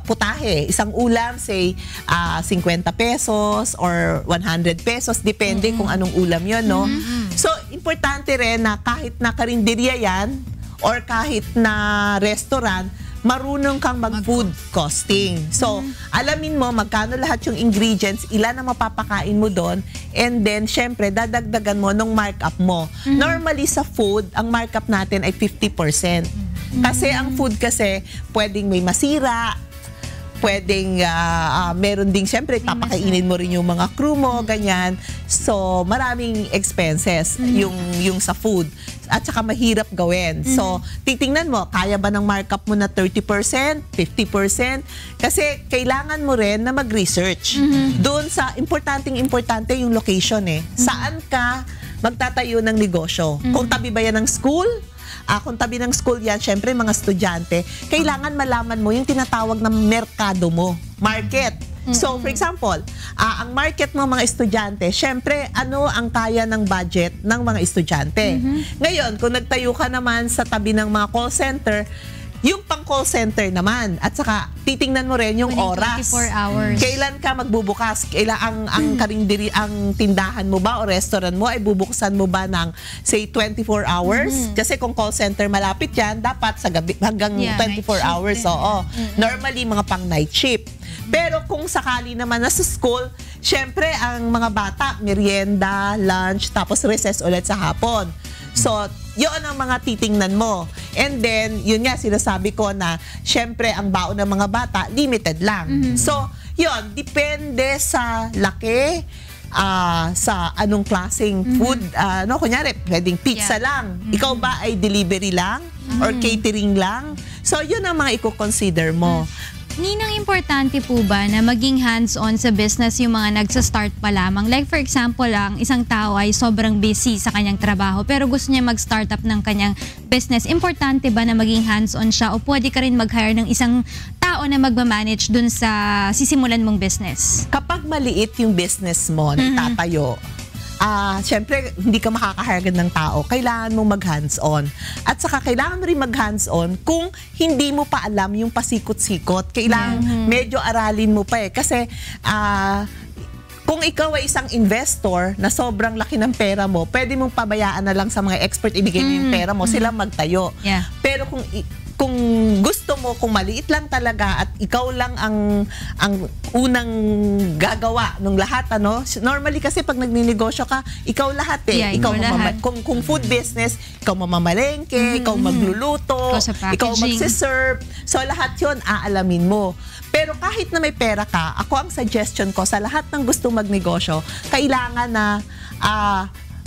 putahe. Isang ulam, say, 50 pesos or 100 pesos, depende kung anong ulam yun, no? So, importante rin na kahit na karinderya yan or kahit na restaurant, marunong kang mag-food costing. So, alamin mo magkano lahat yung ingredients, ilan ang mapapakain mo doon, and then, syempre, dadagdagan mo nung markup mo. Normally, sa food, ang markup natin ay 50%. Kasi ang food kasi, pwedeng may masira, pwedeng meron ding, syempre, papakainin mo rin yung mga crew mo, ganyan. So, maraming expenses yung sa food. At saka mahirap gawin. So, titingnan mo, kaya ba ng markup mo na 30%, 50%? Kasi kailangan mo rin na mag-research. Doon sa importante yung location eh. Saan ka magtatayo ng negosyo? Kung tabi ba yan ng school? Kung tabi ng school yan, syempre mga estudyante, kailangan malaman mo yung tinatawag na merkado mo, market. So, for example, ang market mo mga estudyante, syempre, ano ang kaya ng budget ng mga estudyante? Ngayon, kung nagtayo ka naman sa tabi ng mga call center, yung pang call center naman, at saka titingnan mo rin yung oras. 24 hours. Kailan ka magbubukas? Kailan ang tindahan mo ba o restaurant mo ay bubuksan mo ba ng say 24 hours? Kasi kung call center malapit yan, dapat sa gabi hanggang 24 hours. Oo. Normally mga pang night shift. Pero kung sakali naman na sa school, syempre ang mga bata, merienda, lunch, tapos recess ulit sa hapon. So, yun ang mga titingnan mo. And then, yun nga, sinasabi ko na, syempre, ang baon ng mga bata, limited lang. So, yun, depende sa laki, sa anong klaseng food. Kunyari, pwedeng pizza lang. Ikaw ba ay delivery lang? Or catering lang? So, yun ang mga i-consider mo. Ninang, importante po ba na maging hands-on sa business yung mga nagsa-start pa lamang? Like for example, ang isang tao ay sobrang busy sa kanyang trabaho pero gusto niya mag-startup ng kanyang business. Importante ba na maging hands-on siya o pwede ka rin mag-hire ng isang tao na magmamanage dun sa sisimulan mong business? Kapag maliit yung business mo na itatayo, syempre, hindi ka makakahargan ng tao. Kailangan mo mag-hands-on. At saka, kailangan mo rin mag-hands-on kung hindi mo pa alam yung pasikot-sikot. Kailangan medyo aralin mo pa eh. Kasi, kung ikaw ay isang investor na sobrang laki ng pera mo, pwede mong pabayaan na lang sa mga expert, ibigay mo yung pera mo, sila magtayo. Pero kung gusto mo, kung maliit lang talaga at ikaw lang ang unang gagawa ng lahat, normally kasi pag nagninegosyo ka, ikaw lahat eh. Ikaw lahat. Kung food business, ikaw mamamalengke, ikaw magluluto, ikaw magsiserve. So lahat yun, aalamin mo. Pero kahit na may pera ka, ako ang suggestion ko sa lahat ng gusto magnegosyo, kailangan na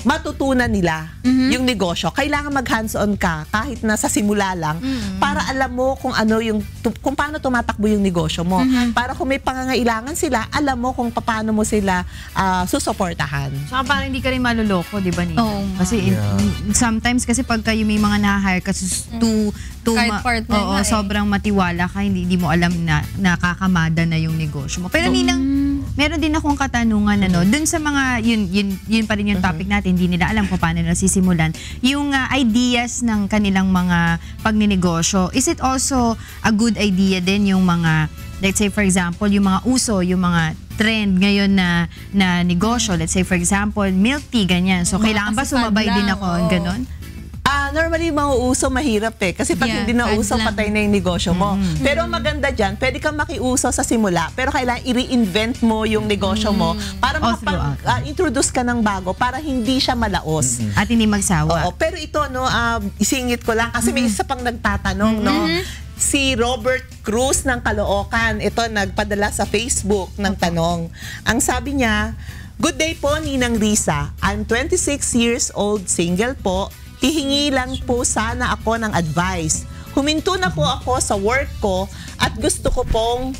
matutunan nila yung negosyo. Kailangan mag-hands-on ka kahit na sa simula lang para alam mo kung kung paano tumatakbo yung negosyo mo. Para kung may pangangailangan sila, alam mo kung paano mo sila susuportahan. Saka parang hindi ka rin maluloko, di ba, Nina? Kasi sometimes kasi pag kayo may mga na-hire kasi sobrang matiwala ka, hindi mo alam na nakakamada na yung negosyo mo. Pero Ninang, meron din akong katanungan, dun sa mga, yun pa rin yung topic natin, hindi nila alam kung paano nila sisimulan. Yung ideas ng kanilang mga pagninegosyo, is it also a good idea din yung mga, let's say for example, yung mga uso, yung mga trend ngayon na negosyo, let's say for example, milk tea, ganyan. So, kailangan ba sumabay din ako, ganon? Normally, mauuso mahirap eh. Kasi pag hindi nauso, patay na yung negosyo mo. Pero maganda dyan, pwede kang makiuso sa simula, pero kailangan i-reinvent mo yung negosyo mo para makapag-introduce ka ng bago para hindi siya malaos. At hindi magsawa. Pero ito, isingit ko lang kasi may isa pang nagtatanong, si Robert Cruz ng Caloocan. Ito, nagpadala sa Facebook ng tanong. Ang sabi niya, "Good day po, Ninang Risa. I'm 26 years old, single po. Hihingi lang po sana ako ng advice. Huminto na po ako sa work ko at gusto ko pong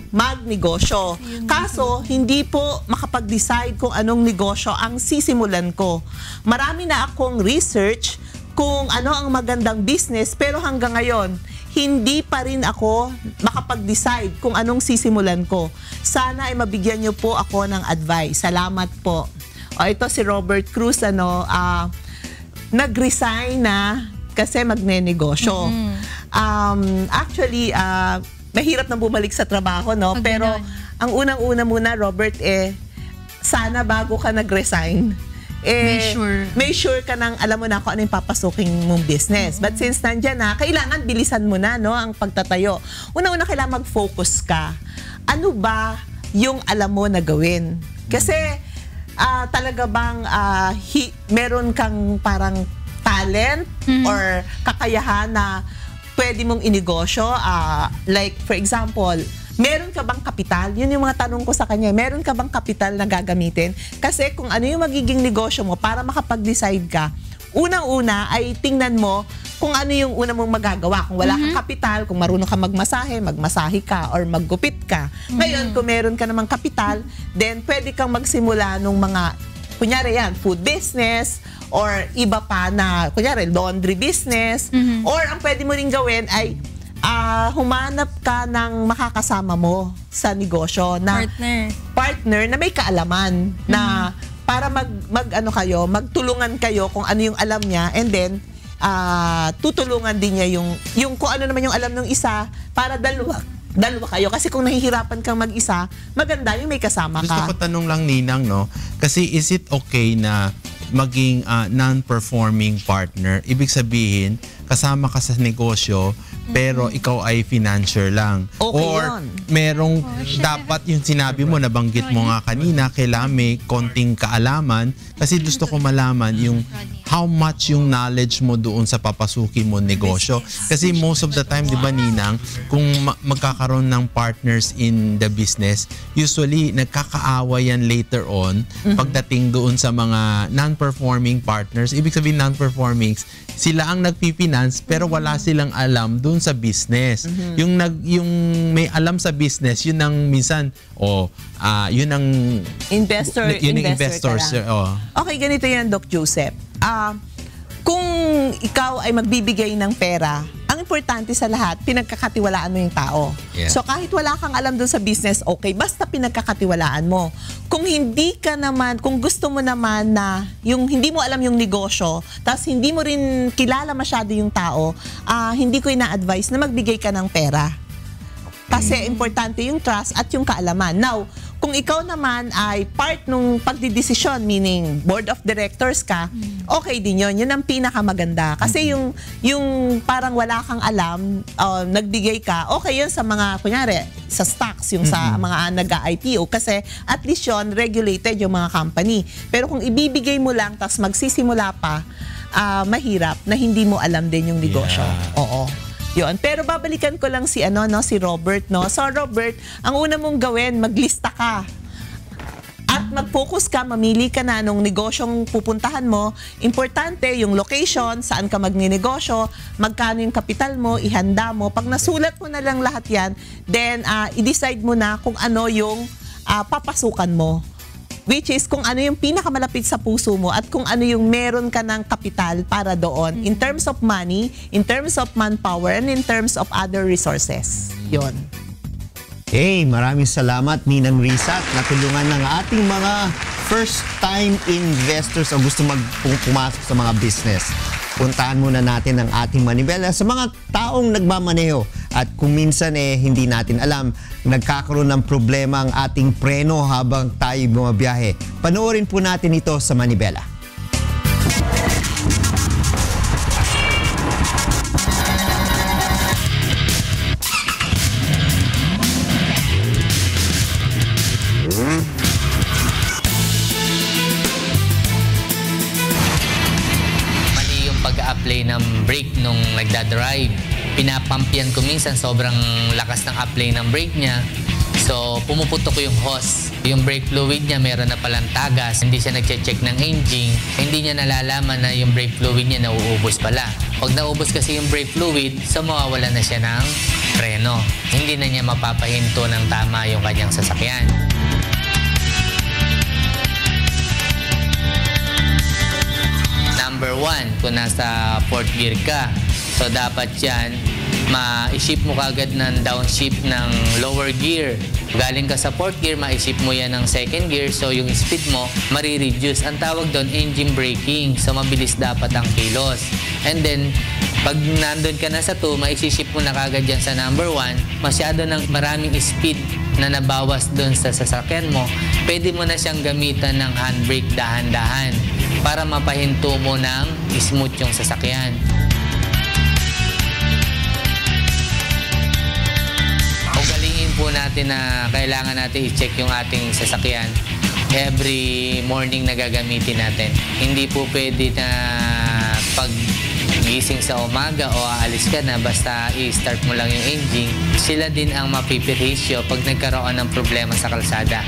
magnegosyo. Kaso, hindi po makapag-decide kung anong negosyo ang sisimulan ko. Marami na akong research kung ano ang magandang business pero hanggang ngayon, hindi pa rin ako makapag-decide kung anong sisimulan ko. Sana ay mabigyan niyo po ako ng advice. Salamat po. Ito si Robert Cruz, nag-resign na kasi magnenegosyo. Actually, mahirap na bumalik sa trabaho, no? Pero ang unang-una muna, Robert, sana bago ka nag-resign, may sure ka nang alam mo na kung ano yung papasukin mong business. But since nandyan na, kailangan bilisan mo na, no, ang pagtatayo. Una-una kailangan mag-focus ka. Ano ba yung alam mo na gawin? Kasi talaga bang meron kang parang talent or kakayahan na pwede mong inegosyo? Like for example, meron ka bang kapital? Yun yung mga tanong ko sa kanya. Meron ka bang kapital na gagamitin? Kasi kung ano yung magiging negosyo mo para makapag-decide ka, unang-una ay tingnan mo kung ano yung una mong magagawa. Kung wala kang kapital, kung marunong ka magmasahe ka or maggupit ka. Ngayon, kung meron ka namang kapital, then pwede kang magsimula nung mga, kunyari yan, food business, or iba pa na, kunyari, laundry business, or ang pwede mo rin gawin ay humanap ka ng makakasama mo sa negosyo na partner na may kaalaman na para magtulungan kayo kung ano yung alam niya, and then tutulungan din niya yung kung ano naman yung alam ng isa para dalawa kayo. Kasi kung nahihirapan kang mag-isa, maganda yung may kasama ka. Gusto ko tanong lang, Ninang, no? Kasi is it okay na maging non-performing partner? Ibig sabihin, kasama ka sa negosyo, pero ikaw ay financier lang. Okay or yun. Merong dapat yung sinabi mo, nabanggit mo nga kanina, kailangan may konting kaalaman. Kasi gusto ko malaman yung how much yung knowledge mo doon sa papasukin mo negosyo. Kasi most of the time, di ba, Ninang, kung magkakaroon ng partners in the business, usually nagkakaawa yan later on pagdating doon sa mga non-performing partners. Ibig sabihin non-performing, sila ang nagpifinance pero wala silang alam doon sa business. Yung may alam sa business, yun ang minsan yun ang investor investors. Okay, ganito yan, Doc Joseph. Kung ikaw ay magbibigay ng pera, ang importante sa lahat, pinagkakatiwalaan mo yung tao. Yeah. So kahit wala kang alam dun sa business, okay, basta pinagkakatiwalaan mo. Kung hindi ka naman, kung gusto mo naman na yung hindi mo alam yung negosyo, tapos hindi mo rin kilala masyado yung tao, hindi ko ina-advise na magbigay ka ng pera. Kasi importante yung trust at yung kaalaman. Now, kung ikaw naman ay part nung pagdidesisyon, meaning board of directors ka, okay din yun. Yun ang pinakamaganda. Kasi yung parang wala kang alam, nagbigay ka, okay yun sa mga, kunyari, sa stocks, yung sa mga nag-IPO. Kasi at least yun, regulated yung mga company. Pero kung ibibigay mo lang, tas magsisimula pa, mahirap na hindi mo alam din yung negosyo. Yeah. Oo. Yun. Pero babalikan ko lang si Robert, no. So Robert, ang una mong gawin, maglista ka. At mag-focus ka, mamili ka na nung negosyong pupuntahan mo. Importante yung location, saan ka magninegosyo, magkano yung kapital mo, ihanda mo. Pag nasulat mo na lang lahat yan, then i-decide mo na kung ano yung papasukan mo. Which is kung ano yung pinakamalapit sa puso mo at kung ano yung meron ka ng kapital para doon in terms of money, in terms of manpower, and in terms of other resources. Yun. Hey, maraming salamat, Ninang Risa. Natulungan ng ating mga first-time investors o gusto pumasok sa mga business. Puntahan muna natin ang ating manibela sa mga taong nagmamaneho. At kung minsan hindi natin alam, nagkakaroon ng problema ang ating preno habang tayo bumabiyahe. Panoorin po natin ito sa manibela. Pag-apply ng brake nung nagdadrive. Pinapampian ko minsan, sobrang lakas ng apply ng brake niya. So, pumuputok ko yung hose. Yung brake fluid niya, meron na palang tagas. Hindi siya nagche-check ng engine. Hindi niya nalalaman na yung brake fluid niya nauubos pala. Pag naubos kasi yung brake fluid, so mawawala na siya ng preno. Hindi na niya mapapahinto ng tama yung kanyang sasakyan. Number 1, kung nasa 4th gear ka, so dapat yan ma-ship mo kagad ng downshift ng lower gear. Galing ka sa fourth gear, ma-ship mo yan ng second gear, so yung speed mo marireduce. Ang tawag doon, engine braking. So mabilis dapat ang kilos. And then, pag nandun ka na sa 2, ma-ship mo na kagad yan sa number 1, masyado ng maraming speed na nabawas doon sa sasakyan mo, pwede mo na siyang gamitan ng handbrake dahan-dahan para mapahinto mo ng smooth yung sasakyan. Ugaliin po natin na kailangan natin i-check yung ating sasakyan every morning na gagamitin natin. Hindi po pwede na pag gising sa umaga o aalis ka na basta i-start mo lang yung engine. Sila din ang mapipirisyo pag nagkaroon ng problema sa kalsada.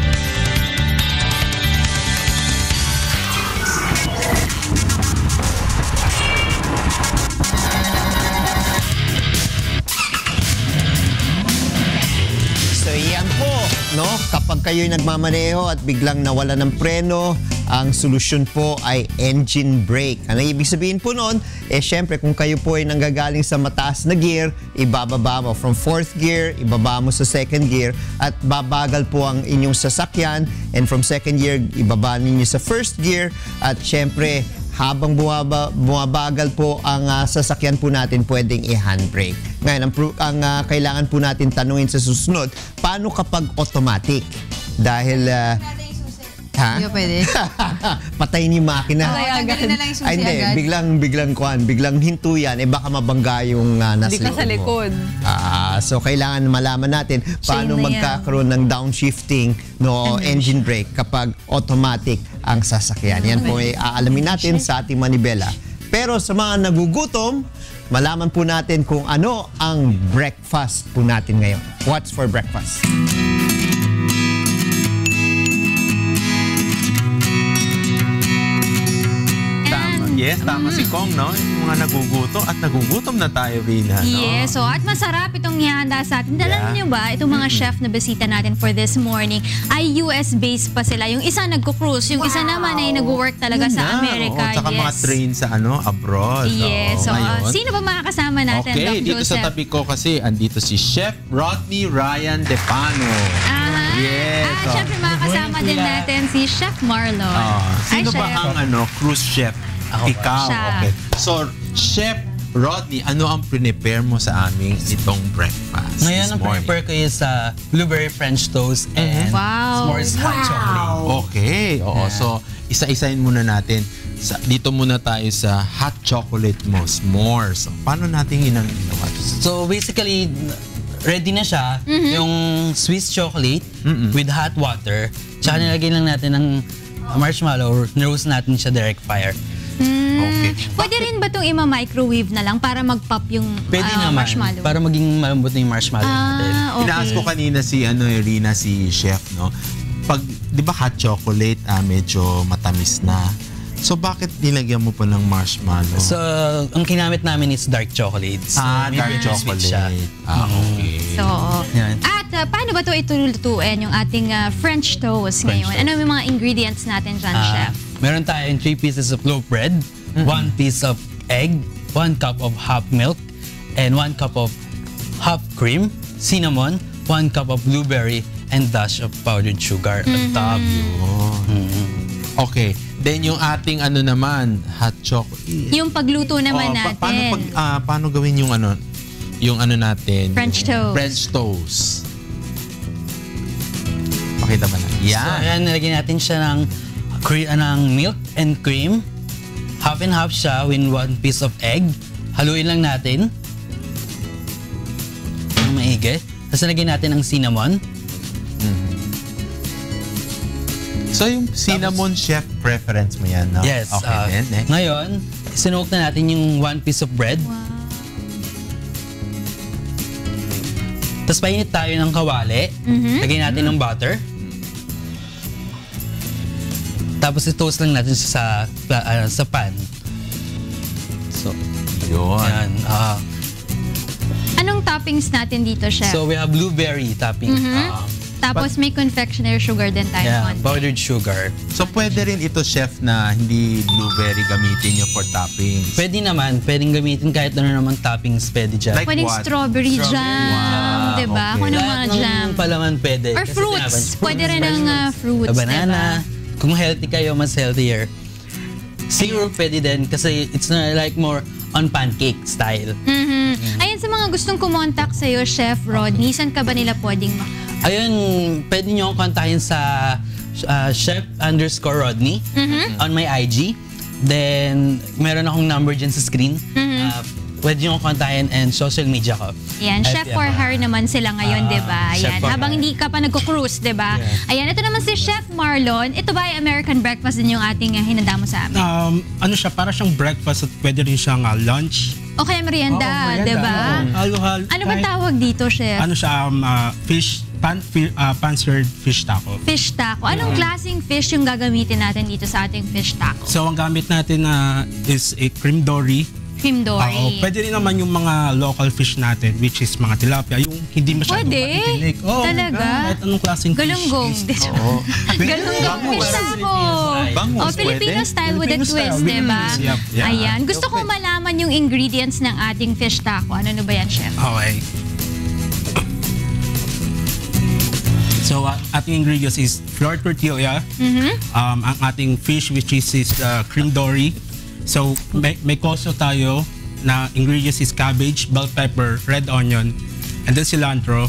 So yan po, no? Kapag kayo'y nagmamaneho at biglang nawala ng preno, ang solusyon po ay engine brake. Ano ibig sabihin po noon? Syempre, kung kayo po ay nanggagaling sa mataas na gear, ibababa mo from 4th gear, ibaba mo sa 2nd gear, at babagal po ang inyong sasakyan. And from 2nd gear, ibaba ninyo sa 1st gear. At syempre, habang bumabagal po ang sasakyan po natin, pwedeng i-handbrake. Ngayon, ang kailangan po natin tanungin sa susunod, paano kapag automatic? Dahil Hindi pwede. Patayin yung makina. Tanggalin na lang yung susi Ay, hindi. agad. Biglang hinto yan. Baka mabangga yung nasa Hindi ka sa likod. So, kailangan malaman natin paano Chain na magkakaroon ng downshifting no engine brake kapag automatic ang sasakyan. Yan po ay aalamin natin sa ating manibela. Pero sa mga nagugutom, malaman po natin kung ano ang breakfast po natin ngayon. What's for breakfast? Yes, tama si Kong, no? Yung mga nagugutom at nagugutom na tayo, Rina, no? Yes, so at masarap itong ihanda sa atin. Alam niyo ba, itong mga chef na bisita natin for this morning ay US-based pa sila. Yung isa nagko-cruise, yung isa naman ay nag-work talaga sa Amerika. Oo, tsaka mga train sa abroad. Yes, so ngayon. sino ba makakasama natin, Okay, Doc dito Joseph? sa tabi ko kasi andito si Chef Rodney Ryan Depano. Yes. Siyempre makakasama din natin si Chef Marlon. Sino Hi, ba Chef. ang cruise chef? Ikaw. Siya. Okay. So, Chef Rodney, ano ang prepare mo sa aming itong breakfast? Ngayon, ang prepare ko is blueberry French toast and s'mores hot chocolate. Okay. Oo. So, isa-isahin muna natin. Dito muna tayo sa hot chocolate mo, s'mores. So, paano natin ginawa? So, basically, ready na siya. Yung Swiss chocolate with hot water. Tsaka nilagay lang natin ng marshmallow, roast natin siya direct fire. Okay. Pwede rin ba itong ima-microwave na lang para mag-pop yung Pwede naman, marshmallow? para maging malambot na yung marshmallow natin. Okay. Inaas ko kanina si Rina, si Chef, no? Pag, di ba hot chocolate, medyo matamis na. So, bakit nilagyan mo pa ng marshmallow? So, ang kinamit namin is dark chocolate. So, dark medyo sweet chocolate. siya. Okay. So, Yan. at paano ba ito itulutuin yung ating French toast ngayon? toast. Ano yung mga ingredients natin dyan, Chef? Meron tayong 3 pieces of loaf bread, 1 piece of egg, 1 cup of half milk, and 1 cup of half cream, cinnamon, 1 cup of blueberry, and dash of powdered sugar on top. Okay. Then yung ating naman, hot chocolate. Yung pagluto naman natin. Paano gawin yung natin? French toast. French toast. Pakita ba na? So, ayan, nilagyan natin siya ng milk and cream. Half and half siya with 1 piece of egg. Haluin lang natin. Ang maigi. Tapos nilagyan natin ng cinnamon. So yung cinnamon, Chef, preference mo yan, no? Yes. Okay, then, Ngayon, sinuok na natin yung 1 piece of bread. Tapos painit tayo ng kawali. Lagyan natin ng butter. Tapos i-toast lang natin sa pan. So, yun. Yan. Anong toppings natin dito, Chef? So we have blueberry topping. Tapos may confectionery sugar din tayo. Yeah, konti. powdered sugar. So pwede rin ito, chef, na hindi blueberry gamitin nyo for toppings. Pwede naman, pwedeng gamitin kahit ano naman toppings pwede dyan. Like Pwedeng what? strawberry jam, diba? okay. Kung anong mga Lahat jam. ng palaman pwede. Or Kasi fruits. sinabi, Pwede rin ng fruits, banana. diba? Kung healthy kayo, mas healthier. Syrup pwede din kasi it's not like more on pancake style. Ayun, sa mga gustong kumontak sa'yo, Chef Rodney, saan ka ba nila pwedeng Ayun, pwede nyo akong kontakin sa chef_Rodney on my IG. Then, meron akong number dyan sa screen. Pwede nyo akong kontakin and social media ko. Yan, Chef for Her naman sila ngayon, di ba? Chef Ayan, for habang Her. hindi ka pa nagko-cruise, di ba? Ayan, ito naman si Chef Marlon. Ito ba ay American breakfast din yung ating hinanda mo sa amin? Ano siya, para siyang breakfast at pwede rin siyang lunch. O kaya merienda, di ba? Halo-halo. Ano ba tawag dito, Chef? Ano siya, pan-seared fish taco. Fish taco. Anong klaseng fish yung gagamitin natin dito sa ating fish taco? So, ang gamit natin is a cream dory. Cream dory. Oo, pwede rin naman yung mga local fish natin, which is mga tilapia, yung hindi masyadong Pwede? matitinik. Talaga? Kahit anong klaseng Galunggong. fish. Oo. Galunggong fish taco. Bangus, Oh, Filipino pwede? style with a Filipino twist, style. di ba? Yep. Yeah. Ayan. Gusto ko malaman yung ingredients ng ating fish taco. Ano ba yan, Chef? Okay. So, ating ingredients is flour tortilla, ang ating fish which is cream dory. So, may coleslaw tayo na ingredients is cabbage, bell pepper, red onion, and then cilantro,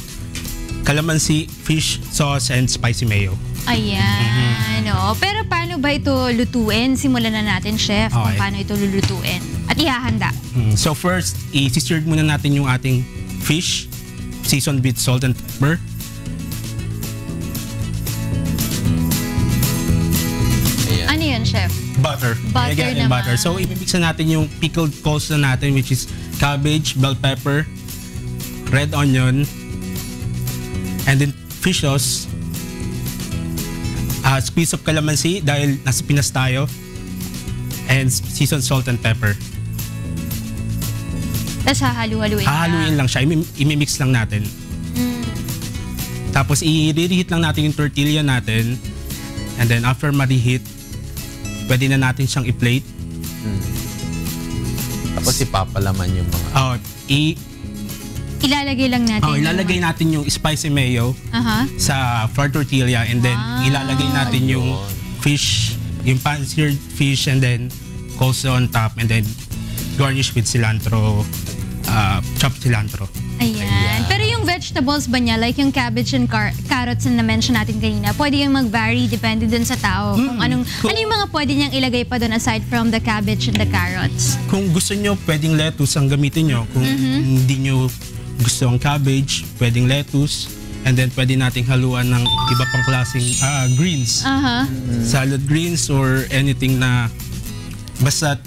calamansi, fish sauce, and spicy mayo. Ayan. Oh. Pero paano ba ito lutuin? Simulan na natin, Chef, kung Okay. paano ito lulutuin. At ihahanda. So first, i-seared muna natin yung ating fish, seasoned with salt and pepper. Ano yun, Chef? Butter. Butter Again, and naman. butter. So, imimix na natin yung pickled coleslaw natin, which is cabbage, bell pepper, red onion, and then fish sauce, squeeze of calamansi dahil nasa Pinas tayo, and seasoned salt and pepper. Tapos hahalu-haluin na. Hahaluin lang siya. Imimix lang natin. Tapos, i-reheat lang natin yung tortilla natin. And then, after ma-reheat, pwede na natin siyang i-plate. Tapos ipapalaman yung mga... Ilalagay lang natin. Ilalagay natin yung spicy mayo sa flour tortilla and then ilalagay natin yung fish, yung pan-seared fish and then coleslaw on top and then garnish with cilantro, chopped cilantro. Ayan. Pero yung vegetables ba niya, like yung cabbage and carrots na na-mention natin kanina, pwede yung mag-vary depende dun sa tao. Kung ano yung mga pwede niyang ilagay pa dun aside from the cabbage and the carrots? Kung gusto nyo, pwedeng lettuce ang gamitin nyo. Kung hindi nyo gusto ang cabbage, pwedeng lettuce. And then pwede nating haluan ng iba pang klaseng greens. Salad greens or anything na basta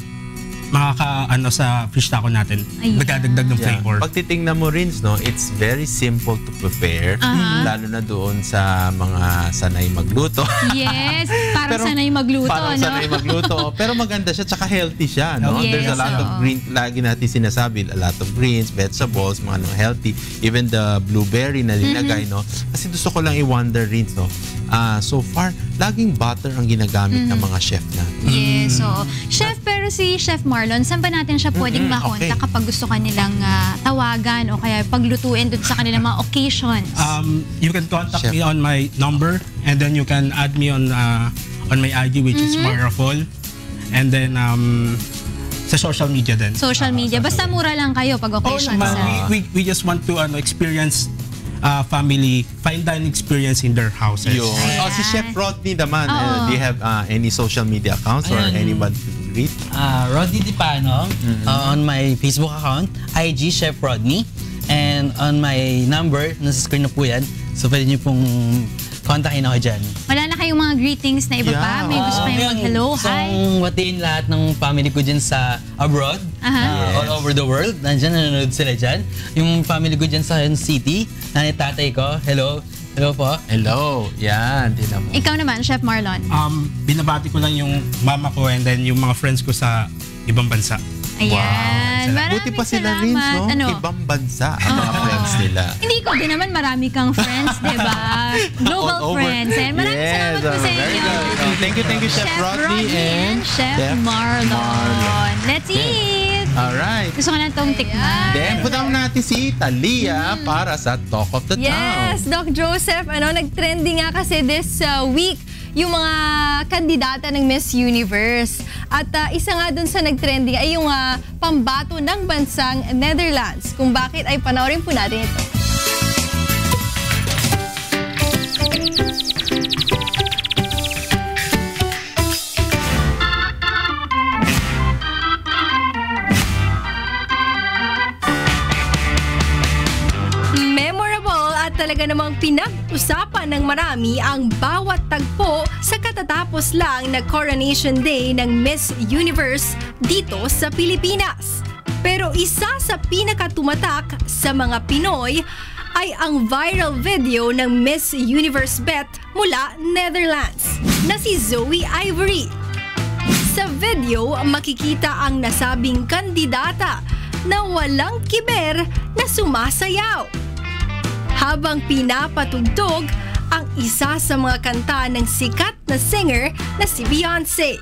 makaka-ano sa fish taco natin. Magdadagdag ng flavor. Pag titingnan mo rin, no, it's very simple to prepare. Lalo na doon sa mga sanay magluto. Yes, parang sanay magluto, Parang no? sanay magluto. Pero maganda siya, tsaka healthy siya, no? Yes, There's a lot of green, lagi natin sinasabi, a lot of greens, vegetables, mga healthy. Even the blueberry na linagay, no? Kasi gusto ko lang i-wonder rin, no? So far, laging butter ang ginagamit ng mga chef natin. Yes, so Chef, pero si Chef Marlon, saan ba natin siya pwedeng makontak kapag gusto kanilang tawagan o kaya paglutuin dun sa kanilang mga occasions? You can contact me on my number and then you can add me on my IG which is Marafol. And then sa social media din. Social media. Basta mura lang kayo pag occasions. We just want to experience family fine dining experience in their houses. Si Chef Rodney naman, do you have any social media accounts or anybody to greet? Rodney Dipano on my Facebook account, IG Chef Rodney, and on my number, nasa screen na po yan. So pwede niyo pong kontakin ako dyan. Wala na kayong mga greetings na iba pa? May gusto kayong mag-hello, hi? So, watiin lahat ng family ko dyan sa abroad, all over the world. Nandyan, nanonood sila dyan. Yung family ko dyan sa City, nanay tatay ko, hello. Hello po. Hello. Yan, tinan mo. Ikaw naman, Chef Marlon. Binabati ko lang yung mama ko and then yung mga friends ko sa ibang bansa. Ayan. Buti pa sila rin, no? Ano? Ibang bansa ang mga friends nila. Hindi ko din naman marami kang friends, di ba? Global All over. friends. And maraming salamat po sa very inyo. good. Thank you, Chef Rodney and Chef Marlon. Let's eat! Alright. Gusto ko na itong tikman. Then, puntahan natin si Talia para sa Talk of the Town. Yes, Doc Joseph, nag-trending nga kasi this week yung mga kandidata ng Miss Universe. At isa nga dun sa nag-trending ay yung pambato ng bansang Netherlands. Kung bakit ay panoorin po natin ito. Talaga namang pinag-usapan ng marami ang bawat tagpo sa katatapos lang na Coronation Day ng Miss Universe dito sa Pilipinas. Pero isa sa pinakatumatak sa mga Pinoy ay ang viral video ng Miss Universe Bet mula Netherlands na si Zoe Ivory. Sa video, makikita ang nasabing kandidata na walang kiber na sumasayaw habang pinapatugtog ang isa sa mga kanta ng sikat na singer na si Beyonce.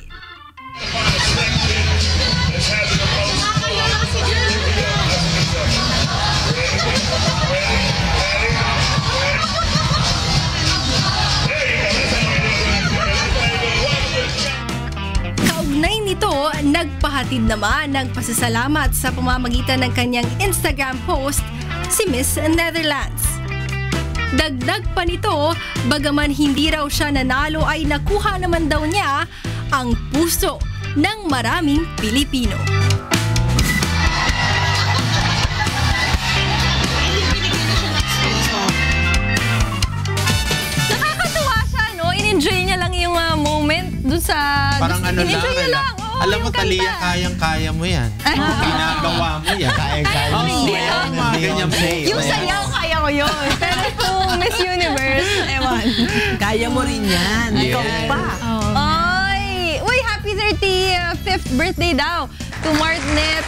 Kaugnay nito, nagpahatid naman ng pasasalamat sa pamamagitan ng kanyang Instagram post si Miss Netherlands. Dagdag pa nito, bagaman hindi raw siya nanalo ay nakuha naman daw niya ang puso ng maraming Pilipino. Nakakatuwa siya, no? In-enjoy niya lang yung moment dun sa... Parang ano lang. niya lang. Oo, alam mo, yung Talia, kanta. kayang-kaya mo yan. Ginagawa mo yan. Kaya-kaya mo. Ganyan po. Yung sayaw, kaya ko yun. Pero kung Miss Universe, ewan. Kaya mo rin yan. Ikaw pa. Ay! Uy, happy 35th birthday daw to Martnet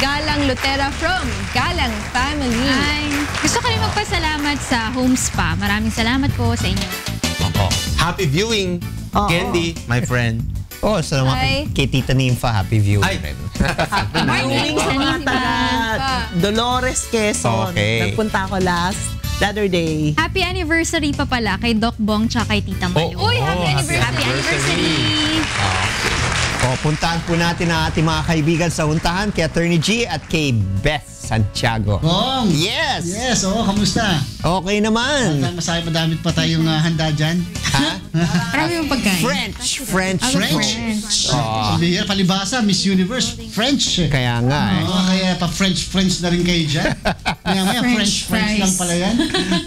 Galang Lutera from Galang Family. Ay, gusto ko rin magpasalamat sa Home Spa. Maraming salamat po sa inyo. Happy viewing, Candy, my friend. Oh, salamat kay Tita Nympha. Happy viewing. Viewing sa mga taga Dolores, Quezon. Okay. Nagpunta ako the other day. Happy anniversary pa pala kay Doc Bong tsaka kay Tita Malu. Uy, happy anniversary! Happy anniversary! Puntahan po natin ang ating mga kaibigan sa untahan kay Attorney G at kay Beth Santiago. Bong! Yes! Yes, kamusta? Okay naman. Madami pa tayong handa dyan. Ha? Marami yung pagkain. French. Sabi palibasa, Miss Universe, French. Kaya nga Kaya pa French na rin kayo dyan. Maya French lang pala yan.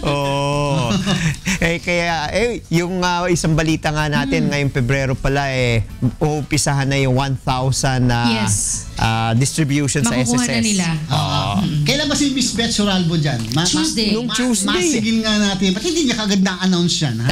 Oo. Yung isang balita nga natin, ngayong Pebrero pala, uumpisahan na yung 1,000 distribution sa SSS. Makukuha na nila. Kailan ba si Miss Beth Suralbo dyan? Tuesday. Nung Tuesday. Masigil nga natin. Ba't hindi niya kagad na-announce yan? Ha?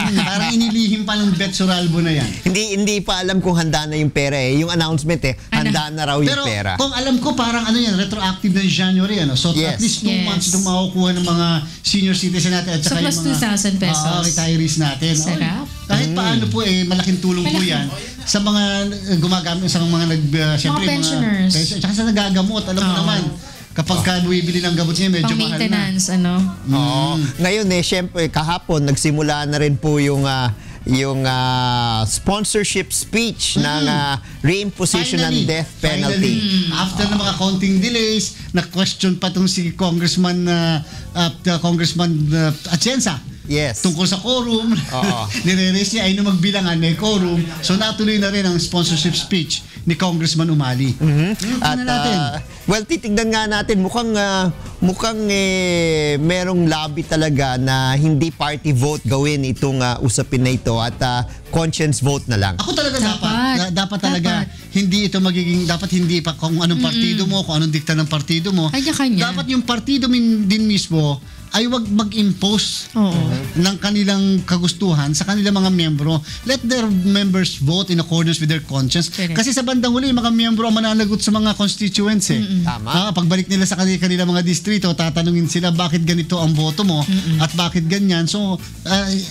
Parang inilihim pa ng Beth Suralbo na yan. Hindi pa alam kung handa na yung pera Yung announcement handa na raw yung Pero pera. kung alam ko, parang retroactive na January. So at least 2 months itong makukuha ng mga senior citizen natin at saka plus yung mga 2,000 pesos. Retirees natin. Sarap. Kahit paano po malaking tulong po yan sa mga gumagamit sa mga mga pensioners. Tsaka sa nagagamot, alam mo naman. Kapag bumibili ng gamot niya, medyo mahal na. Pang-maintenance, Ngayon syempre, kahapon, nagsimula na rin po yung sponsorship speech ng reimposition ng death penalty. After ng mga counting delays, na-question pa itong si Congressman Atienza. Yes. Tungkol sa quorum. Nire-raise niya ay nung magbilangan may quorum. So natuloy na rin ang sponsorship speech ni Congressman Umali. At titignan nga natin, mukhang merong lobby talaga na hindi party vote gawin itong usapin na ito at conscience vote na lang. Ako talaga dapat talaga hindi ito magiging, dapat hindi pa kung anong partido mo, kung anong dikta ng partido mo. Kanya-kanya. Dapat yung partido din mismo ay wag mag-impose ng kanilang kagustuhan sa kanilang mga miyembro. Let their members vote in accordance with their conscience. Kasi sa bandang huli, mga miyembro ang mananagot sa mga constituents. Tama. Pagbalik nila sa kanilang mga distrito, tatanungin sila bakit ganito ang boto mo at bakit ganyan. So,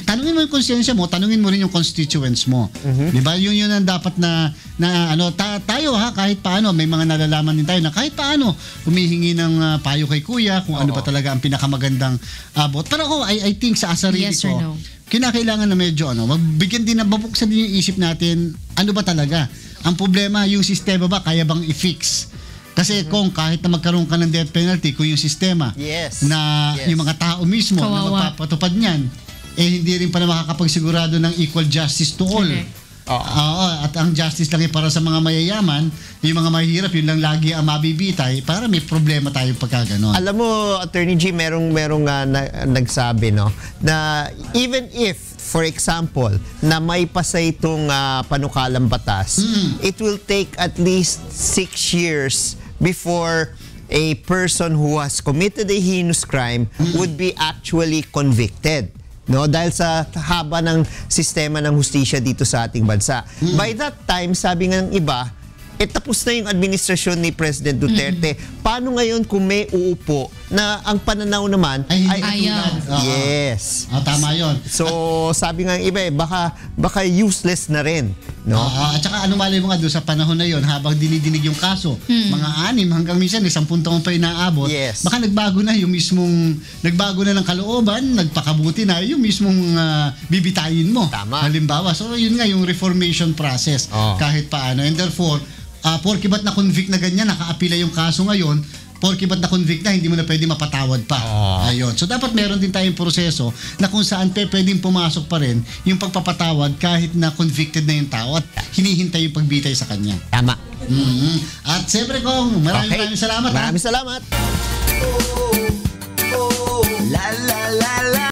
tanungin mo yung konsensya mo, tanungin mo rin yung constituents mo. Diba? Yun ang dapat na tayo kahit paano, may mga nalalaman din tayo na kahit paano humihingi ng payo kay Kuya kung ano ba talaga ang pinakamagandang abot. Pero ako, I think sa sarili Yes ko, or no? kinakailangan na medyo magbigyan din na babuksan din yung isip natin, ano ba talaga? Ang problema, yung sistema ba kaya bang i-fix? Kasi kung kahit na magkaroon ka ng death penalty, kung yung sistema na yung mga tao mismo na magpapatupad niyan, hindi rin pala makakapagsigurado ng equal justice to all. At ang justice lang ay para sa mga mayayaman, yung mga mahirap, yun lang lagi ang mabibitay, para may problema tayo pagka ganon. Alam mo, Attorney G, merong nagsabi, no, na even if, for example, na may pasa itong panukalang batas, it will take at least 6 years before a person who has committed a heinous crime would be actually convicted. No, dahil sa haba ng sistema ng hustisya dito sa ating bansa. By that time, sabi nga ng iba, tapos na yung administrasyon ni President Duterte. Paano ngayon kung may uupo na ang pananaw naman ay ayaw? Yes. Tama yun. So, sabi nga ng iba, baka useless na rin. No? At saka ano malay mo nga doon sa panahon na yon, habang dinidinig yung kaso, mga 6 hanggang minsan 10 taon pa inaabot, baka nagbago na ng kalooban, nagpakabuti na yung mismong bibitayin mo. Tama. Halimbawa, so yun nga yung reformation process kahit paano. And therefore, porke ba't na-convict na ganyan, naka-apila yung kaso ngayon, porke ba't na-convict na, hindi mo na pwede mapatawad pa. Ayun. So dapat meron din tayong proseso na kung saan pwedeng pumasok pa rin yung pagpapatawad kahit na convicted na yung tao at hinihintay yung pagbitay sa kanya. Tama. At siyempre, Kong, maraming salamat. Maraming salamat.